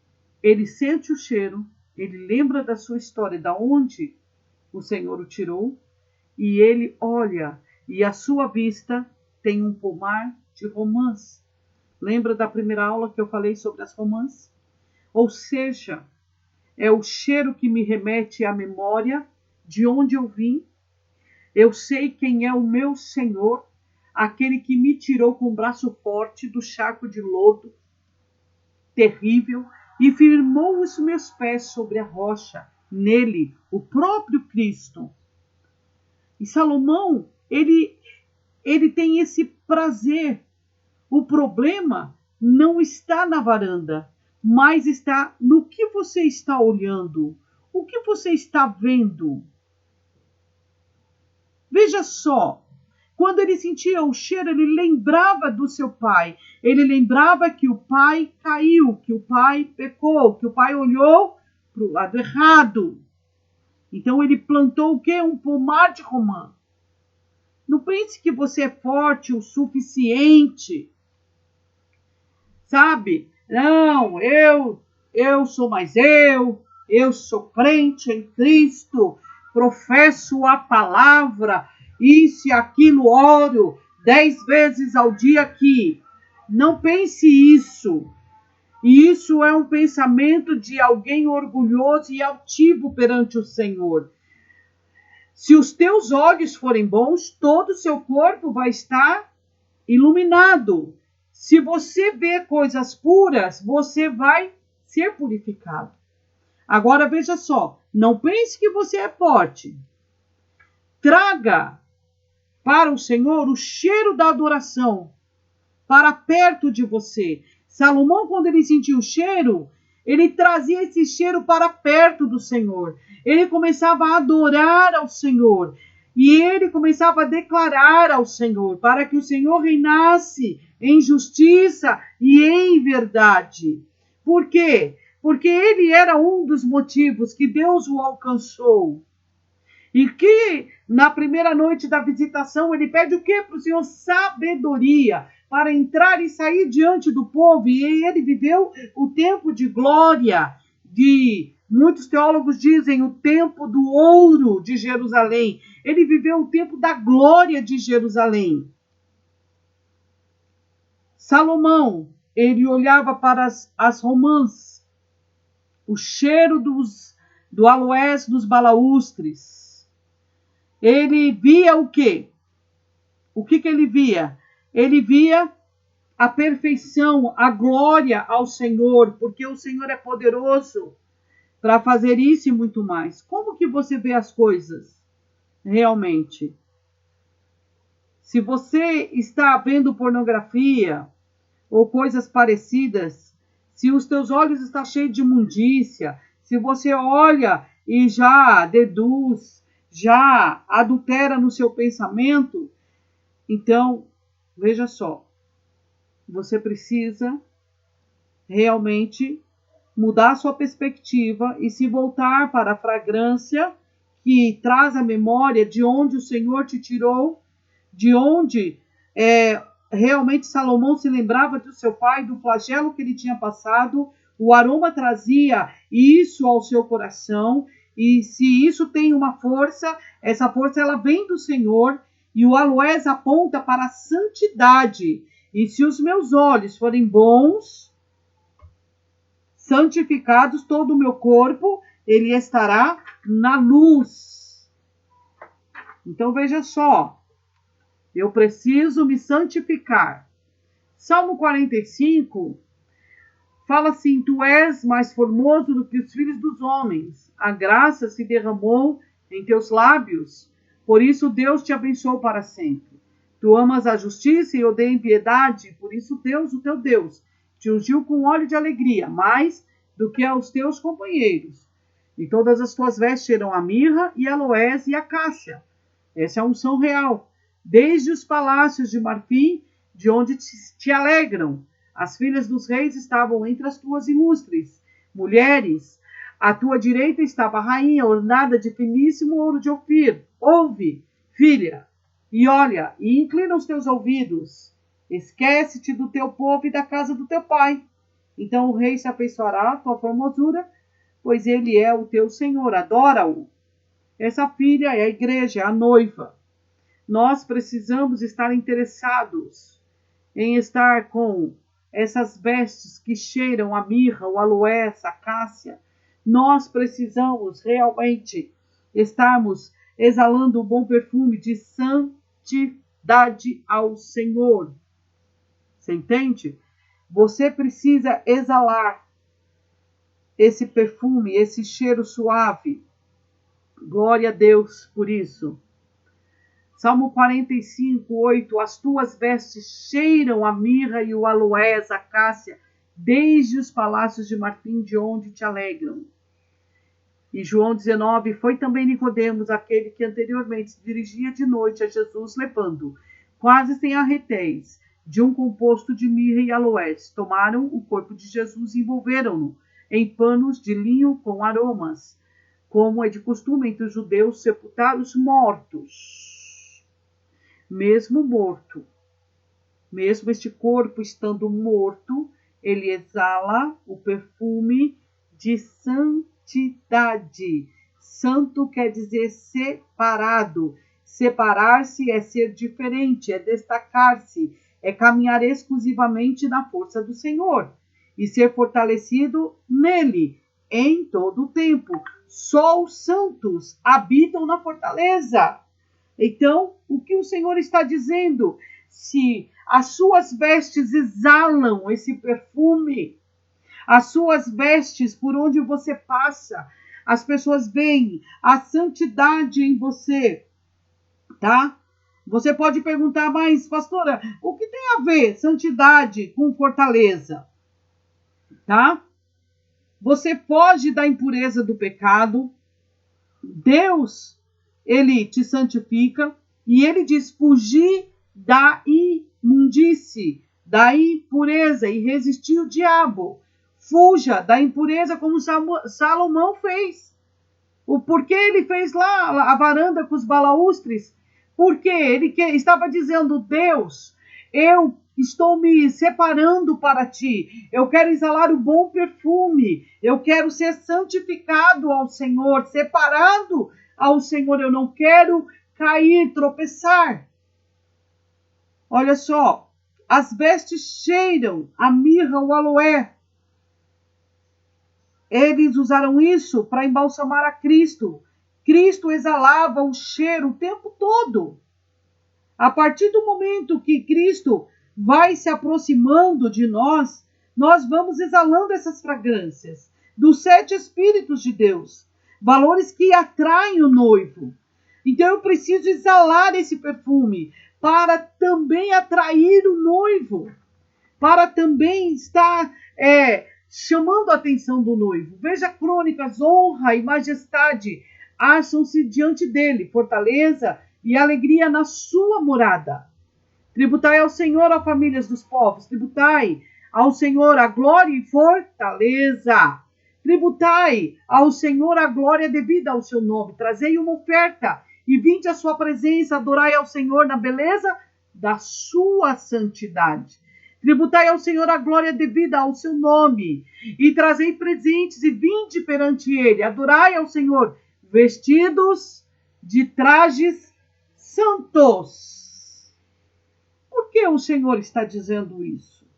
ele sente o cheiro, ele lembra da sua história, da onde o Senhor o tirou, e ele olha, e à sua vista tem um pomar de romãs. Lembra da primeira aula que eu falei sobre as romãs? Ou seja, é o cheiro que me remete à memória de onde eu vim. Eu sei quem é o meu Senhor, aquele que me tirou com o braço forte do charco de lodo terrível e firmou os meus pés sobre a rocha, nele, o próprio Cristo. E Salomão, ele tem esse prazer. O problema não está na varanda, mas está no que você está olhando, o que você está vendo. Veja só, quando ele sentia o cheiro, ele lembrava do seu pai. Ele lembrava que o pai caiu, que o pai pecou, que o pai olhou para o lado errado. Então ele plantou o quê? Um pomar de romã. Não pense que você é forte o suficiente. Sabe? Não, eu sou mais eu sou crente em Cristo, professo a palavra, isso e aquilo, oro 10 vezes ao dia aqui. Não pense isso. E isso é um pensamento de alguém orgulhoso e altivo perante o Senhor. Se os teus olhos forem bons, todo o seu corpo vai estar iluminado. Se você vê coisas puras, você vai ser purificado. Agora veja só, não pense que você é forte. Traga para o Senhor o cheiro da adoração para perto de você. Salomão, quando ele sentiu o cheiro, ele trazia esse cheiro para perto do Senhor. Ele começava a adorar ao Senhor. E ele começava a declarar ao Senhor, para que o Senhor reinasse em justiça e em verdade. Por quê? Porque ele era um dos motivos que Deus o alcançou. E que na primeira noite da visitação ele pede o quê para o Senhor? Sabedoria para entrar e sair diante do povo. E ele viveu o tempo de glória, muitos teólogos dizem o tempo do ouro de Jerusalém. Ele viveu o tempo da glória de Jerusalém. Salomão, ele olhava para as romãs, o cheiro do aloés dos balaústres. Ele via o quê? O que ele via? Ele via a perfeição, a glória ao Senhor, porque o Senhor é poderoso para fazer isso e muito mais. Como que você vê as coisas realmente? Se você está vendo pornografia ou coisas parecidas, se os teus olhos estão cheios de imundícia, se você olha e já deduz, já adultera no seu pensamento, então, veja só, você precisa realmente mudar sua perspectiva e se voltar para a fragrância que traz a memória de onde o Senhor te tirou, de onde realmente Salomão se lembrava do seu pai, do flagelo que ele tinha passado. O aroma trazia isso ao seu coração, e se isso tem uma força, essa força ela vem do Senhor, e o aloés aponta para a santidade. E se os meus olhos forem bons, santificados, todo o meu corpo, ele estará na luz. Então veja só, eu preciso me santificar. Salmo 45 fala assim: tu és mais formoso do que os filhos dos homens, a graça se derramou em teus lábios, por isso Deus te abençoou para sempre. Tu amas a justiça e odeia a impiedade, por isso Deus, o teu Deus, te ungiu com óleo de alegria, mais do que aos teus companheiros. E todas as tuas vestes cheiram a mirra e aloés e a cássia. Essa é a unção real. Desde os palácios de marfim, de onde te alegram. As filhas dos reis estavam entre as tuas ilustres mulheres. À tua direita estava a rainha, ornada de finíssimo ouro de Ofir. Ouve, filha, e olha, e inclina os teus ouvidos. Esquece-te do teu povo e da casa do teu pai. Então o rei se afeiçoará à tua formosura, pois ele é o teu Senhor, adora-o. Essa filha é a igreja, é a noiva. Nós precisamos estar interessados em estar com essas vestes que cheiram a mirra, o aloés, a cássia. Nós precisamos realmente estarmos exalando o bom perfume de santidade ao Senhor. Você entende? Você precisa exalar esse perfume, esse cheiro suave. Glória a Deus por isso. Salmo 45, 8. As tuas vestes cheiram a mirra e o aloés, a cássia, desde os palácios de marfim, de onde te alegram. E João 19, foi também Nicodemos, aquele que anteriormente se dirigia de noite a Jesus, levando, quase sem arretéis, de um composto de mirra e aloés. Tomaram o corpo de Jesus e envolveram-no em panos de linho com aromas, como é de costume entre os judeus sepultar os mortos. Mesmo morto, mesmo este corpo estando morto, ele exala o perfume de santidade. Santo quer dizer separado. Separar-se é ser diferente, é destacar-se, é caminhar exclusivamente na força do Senhor e ser fortalecido nele em todo o tempo. Só os santos habitam na fortaleza. Então, o que o Senhor está dizendo? Se as suas vestes exalam esse perfume, as suas vestes, por onde você passa, as pessoas veem a santidade em você, tá? Você pode perguntar, mas pastora, o que tem a ver santidade com fortaleza? Tá? Você foge da impureza do pecado. Deus, ele te santifica e ele diz fugir da imundície, da impureza e resistir o diabo. Fuja da impureza como Salomão fez. O porquê ele fez lá a varanda com os balaústres? Porque ele estava dizendo, Deus, eu estou me separando para ti. Eu quero exalar o bom perfume. Eu quero ser santificado ao Senhor, separado ao Senhor. Eu não quero cair, tropeçar. Olha só, as vestes cheiram a mirra, o aloé. Eles usaram isso para embalsamar a Cristo. Cristo exalava o cheiro o tempo todo. A partir do momento que Cristo vai se aproximando de nós, nós vamos exalando essas fragrâncias dos 7 Espíritos de Deus, valores que atraem o noivo. Então eu preciso exalar esse perfume para também atrair o noivo, para também estar chamando a atenção do noivo. Veja Crônicas, honra e majestade acham-se diante dele, fortaleza e alegria na sua morada. Tributai ao Senhor, ó famílias dos povos, tributai ao Senhor a glória e fortaleza. Tributai ao Senhor a glória devida ao seu nome. Trazei uma oferta e vinde à sua presença, adorai ao Senhor na beleza da sua santidade. Tributai ao Senhor a glória devida ao seu nome, e trazei presentes e vinde perante ele. Adorai ao Senhor vestidos de trajes santos. Por que o Senhor está dizendo isso?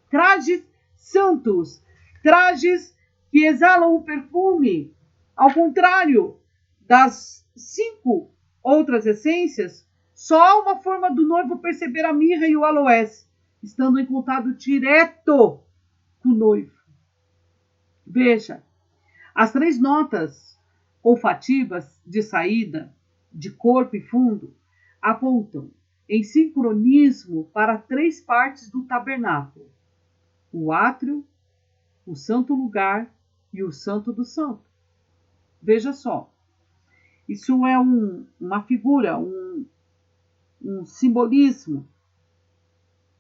Trajes santos, trajes que exalam o perfume, ao contrário das 5 outras essências, só uma forma do noivo perceber a mirra e o aloés, estando em contato direto com o noivo. Veja, as 3 notas olfativas de saída, de corpo e fundo, apontam em sincronismo para 3 partes do tabernáculo: o átrio, o santo lugar e o santo do santo. Veja só, isso é uma figura, um simbolismo,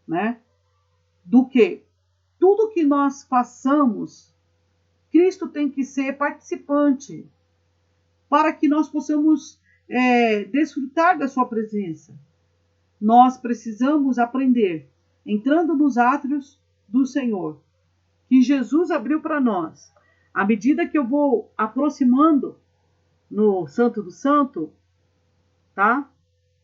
né? Do que tudo que nós façamos, Cristo tem que ser participante para que nós possamos desfrutar da sua presença. Nós precisamos aprender, entrando nos átrios do Senhor, que Jesus abriu para nós. À medida que eu vou aproximando no Santo do Santo, tá?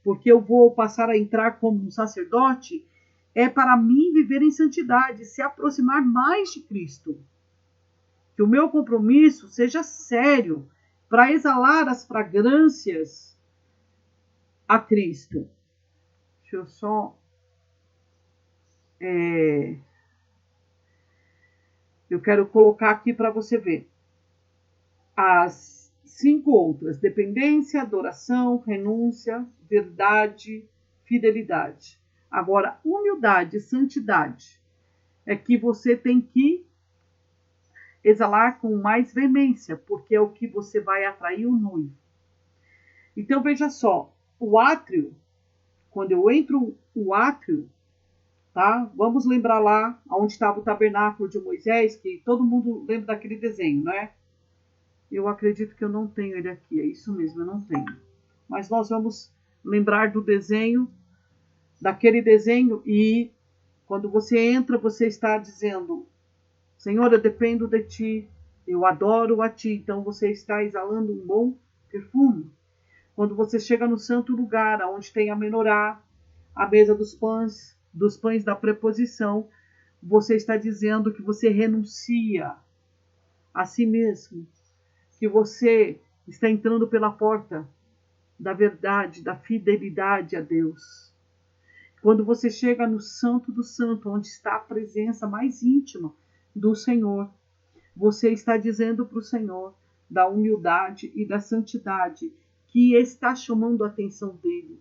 Porque eu vou passar a entrar como um sacerdote, é para mim viver em santidade, se aproximar mais de Cristo. Que o meu compromisso seja sério, para exalar as fragrâncias a Cristo. Deixa eu só... eu quero colocar aqui para você ver. As 5 outras: dependência, adoração, renúncia, verdade, fidelidade. Agora, humildade e santidade é que você tem que exalar com mais veemência, porque é o que você vai atrair o noivo. Então, veja só, o átrio, quando eu entro o átrio, tá? Vamos lembrar lá onde estava o tabernáculo de Moisés, que todo mundo lembra daquele desenho, não é? Eu acredito que eu não tenho ele aqui, é isso mesmo, eu não tenho. Mas nós vamos lembrar do desenho, daquele desenho, e quando você entra, você está dizendo: Senhor, eu dependo de Ti, eu adoro a Ti. Então você está exalando um bom perfume. Quando você chega no santo lugar, onde tem a menorá, a mesa dos pães da preposição, você está dizendo que você renuncia a si mesmo, que você está entrando pela porta da verdade, da fidelidade a Deus. Quando você chega no Santo do Santo, onde está a presença mais íntima do Senhor, você está dizendo para o Senhor da humildade e da santidade que está chamando a atenção dele.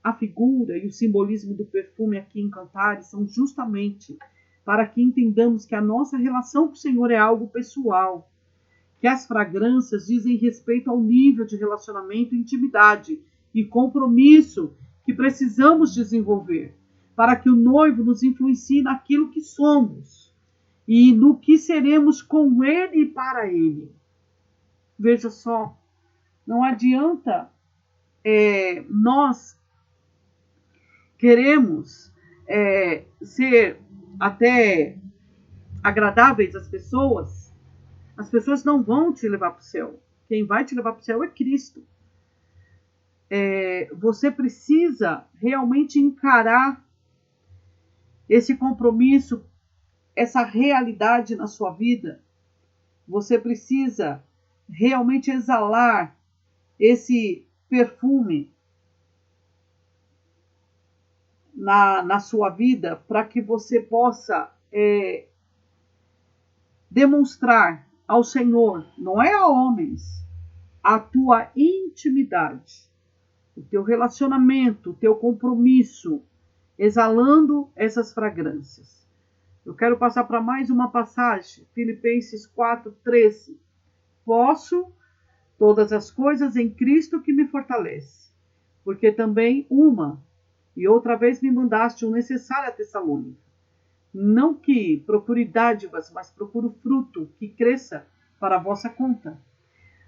A figura e o simbolismo do perfume aqui em Cantares são justamente para que entendamos que a nossa relação com o Senhor é algo pessoal, que as fragrâncias dizem respeito ao nível de relacionamento, intimidade e compromisso que precisamos desenvolver para que o noivo nos influencie naquilo que somos e no que seremos com ele e para ele. Veja só, não adianta nós queremos ser até agradáveis às pessoas. As pessoas não vão te levar para o céu. Quem vai te levar para o céu é Cristo. Você precisa realmente encarar esse compromisso, essa realidade na sua vida. Você precisa realmente exalar esse perfume na sua vida para que você possa demonstrar ao Senhor, não é a homens, a tua intimidade, o teu relacionamento, o teu compromisso, exalando essas fragrâncias. Eu quero passar para mais uma passagem, Filipenses 4:13. Posso todas as coisas em Cristo que me fortalece, porque também uma e outra vez me mandaste o necessário a Tessalônica. Não que procure dádivas, mas procuro fruto que cresça para a vossa conta.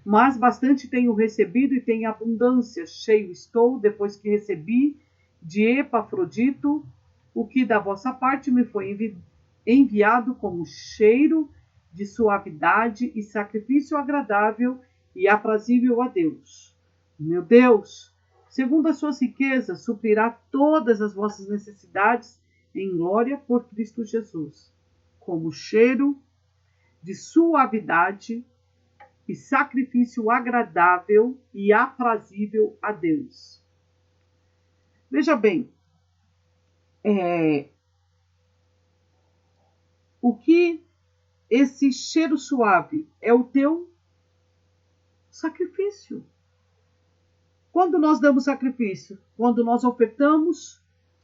Mas bastante tenho recebido e tenho abundância, cheio estou, depois que recebi de Epafrodito o que da vossa parte me foi enviado como cheiro de suavidade e sacrifício agradável e aprazível a Deus. Meu Deus, segundo as suas riquezas, suprirá todas as vossas necessidades em glória por Cristo Jesus, como cheiro de suavidade e sacrifício agradável e aprazível a Deus. Veja bem, o que esse cheiro suave é o teu sacrifício. Quando nós damos sacrifício? Quando nós ofertamos,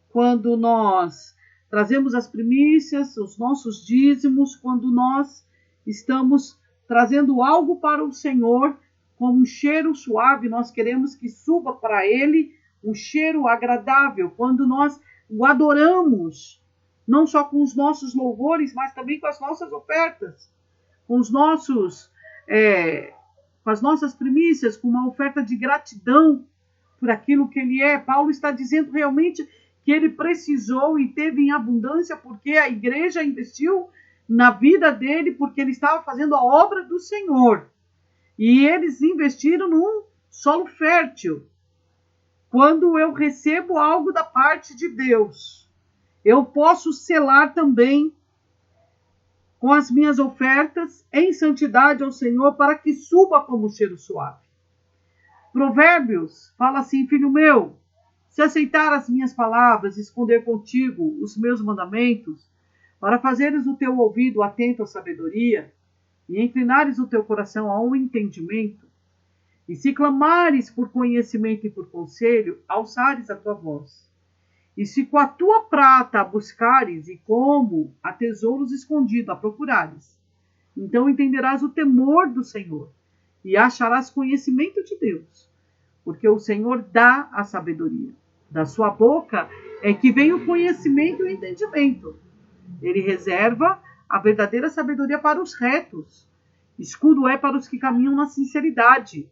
quando nós trazemos as primícias, os nossos dízimos, quando nós estamos trazendo algo para o Senhor, como um cheiro suave, nós queremos que suba para Ele um cheiro agradável, quando nós o adoramos, não só com os nossos louvores, mas também com as nossas ofertas, com os nossos, com as nossas primícias, com uma oferta de gratidão por aquilo que Ele é. Paulo está dizendo realmente que ele precisou e teve em abundância porque a igreja investiu na vida dele, porque ele estava fazendo a obra do Senhor. E eles investiram num solo fértil. Quando eu recebo algo da parte de Deus, eu posso selar também com as minhas ofertas em santidade ao Senhor para que suba como cheiro suave. Provérbios fala assim: filho meu, se aceitar as minhas palavras, esconder contigo os meus mandamentos, para fazeres o teu ouvido atento à sabedoria, e inclinares o teu coração ao entendimento, e se clamares por conhecimento e por conselho, alçares a tua voz. E se com a tua prata a buscares, e como a tesouros escondidos a procurares, então entenderás o temor do Senhor, e acharás conhecimento de Deus, porque o Senhor dá a sabedoria. Da sua boca é que vem o conhecimento e o entendimento. Ele reserva a verdadeira sabedoria para os retos. Escudo é para os que caminham na sinceridade,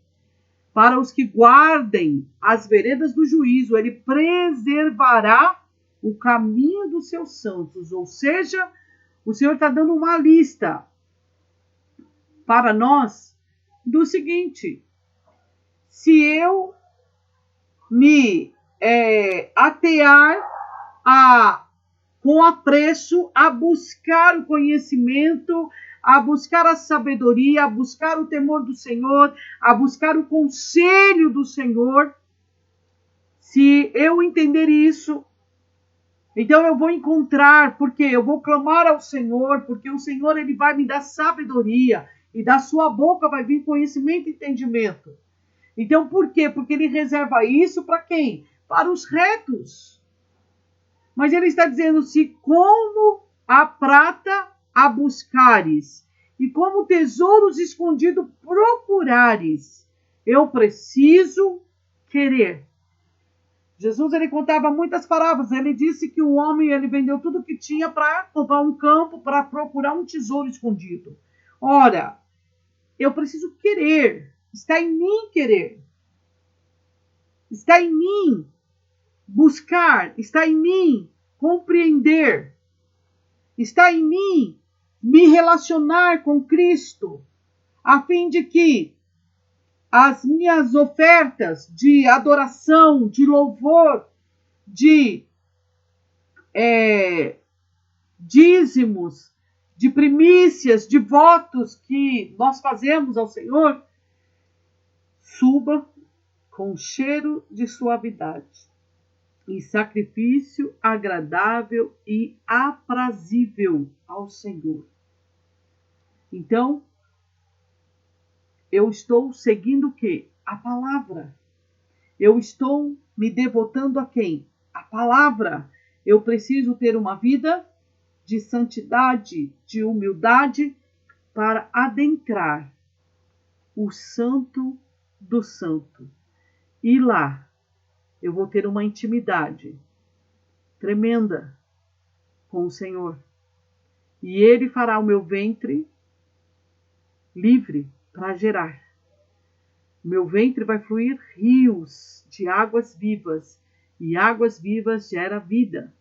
para os que guardem as veredas do juízo. Ele preservará o caminho dos seus santos. Ou seja, o Senhor está dando uma lista para nós do seguinte: se eu me atear com apreço a buscar o conhecimento, a buscar a sabedoria, a buscar o temor do Senhor, a buscar o conselho do Senhor, se eu entender isso, então eu vou encontrar, porque eu vou clamar ao Senhor, porque o Senhor ele vai me dar sabedoria, e da sua boca vai vir conhecimento e entendimento. Então por quê? Porque ele reserva isso para quem? Para os retos. Mas ele está dizendo: se como a prata a buscares, e como tesouros escondidos procurares, eu preciso querer. Jesus ele contava muitas parábolas. Ele disse que o homem ele vendeu tudo que tinha para comprar um campo, para procurar um tesouro escondido. Ora, eu preciso querer. Está em mim querer. Está em mim buscar. Está em mim compreender. Está em mim me relacionar com Cristo, a fim de que as minhas ofertas de adoração, de louvor, de dízimos, de primícias, de votos que nós fazemos ao Senhor, suba com cheiro de suavidade e sacrifício agradável e aprazível ao Senhor. Então, eu estou seguindo o quê? A palavra. Eu estou me devotando a quem? A palavra. Eu preciso ter uma vida de santidade, de humildade, para adentrar o santo do santo. E lá eu vou ter uma intimidade tremenda com o Senhor. E Ele fará o meu ventre livre para gerar. Meu ventre vai fluir rios de águas vivas. E águas vivas gera vida.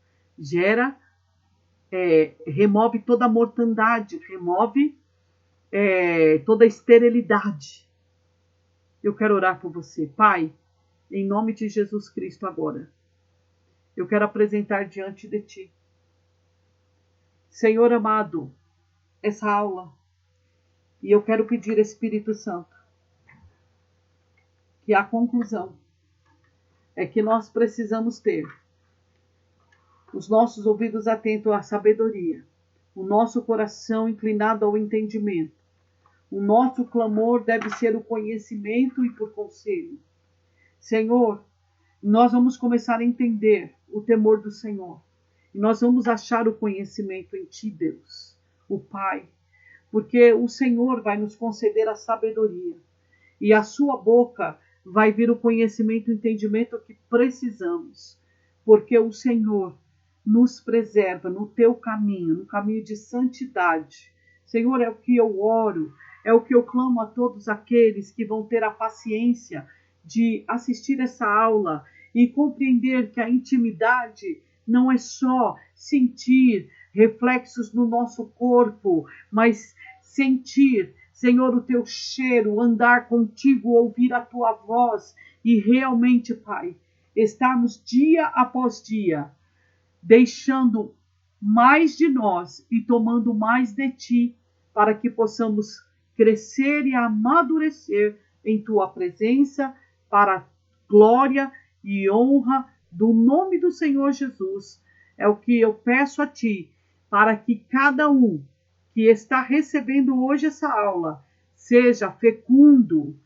Remove toda a mortandade. Remove toda a esterilidade. Eu quero orar por você. Pai, em nome de Jesus Cristo agora, eu quero apresentar diante de Ti, Senhor amado, essa aula, E eu quero pedir, Espírito Santo, que a conclusão é que nós precisamos ter os nossos ouvidos atentos à sabedoria, o nosso coração inclinado ao entendimento. O nosso clamor deve ser o conhecimento e por conselho. Senhor, nós vamos começar a entender o temor do Senhor. E nós vamos achar o conhecimento em Ti, Deus, o Pai. Porque o Senhor vai nos conceder a sabedoria. E a sua boca vai vir o conhecimento e o entendimento que precisamos. Porque o Senhor nos preserva no Teu caminho, no caminho de santidade. Senhor, é o que eu oro, é o que eu clamo a todos aqueles que vão ter a paciência de assistir essa aula e compreender que a intimidade não é só sentir reflexos no nosso corpo, mas sentir, Senhor, o teu cheiro, andar contigo, ouvir a tua voz e realmente, Pai, estarmos dia após dia deixando mais de nós e tomando mais de ti, para que possamos crescer e amadurecer em tua presença, para a glória e honra do nome do Senhor Jesus. É o que eu peço a ti, para que cada um que está recebendo hoje essa aula seja fecundo,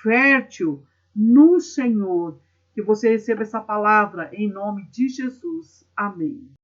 fértil no Senhor. Que você receba essa palavra em nome de Jesus. Amém.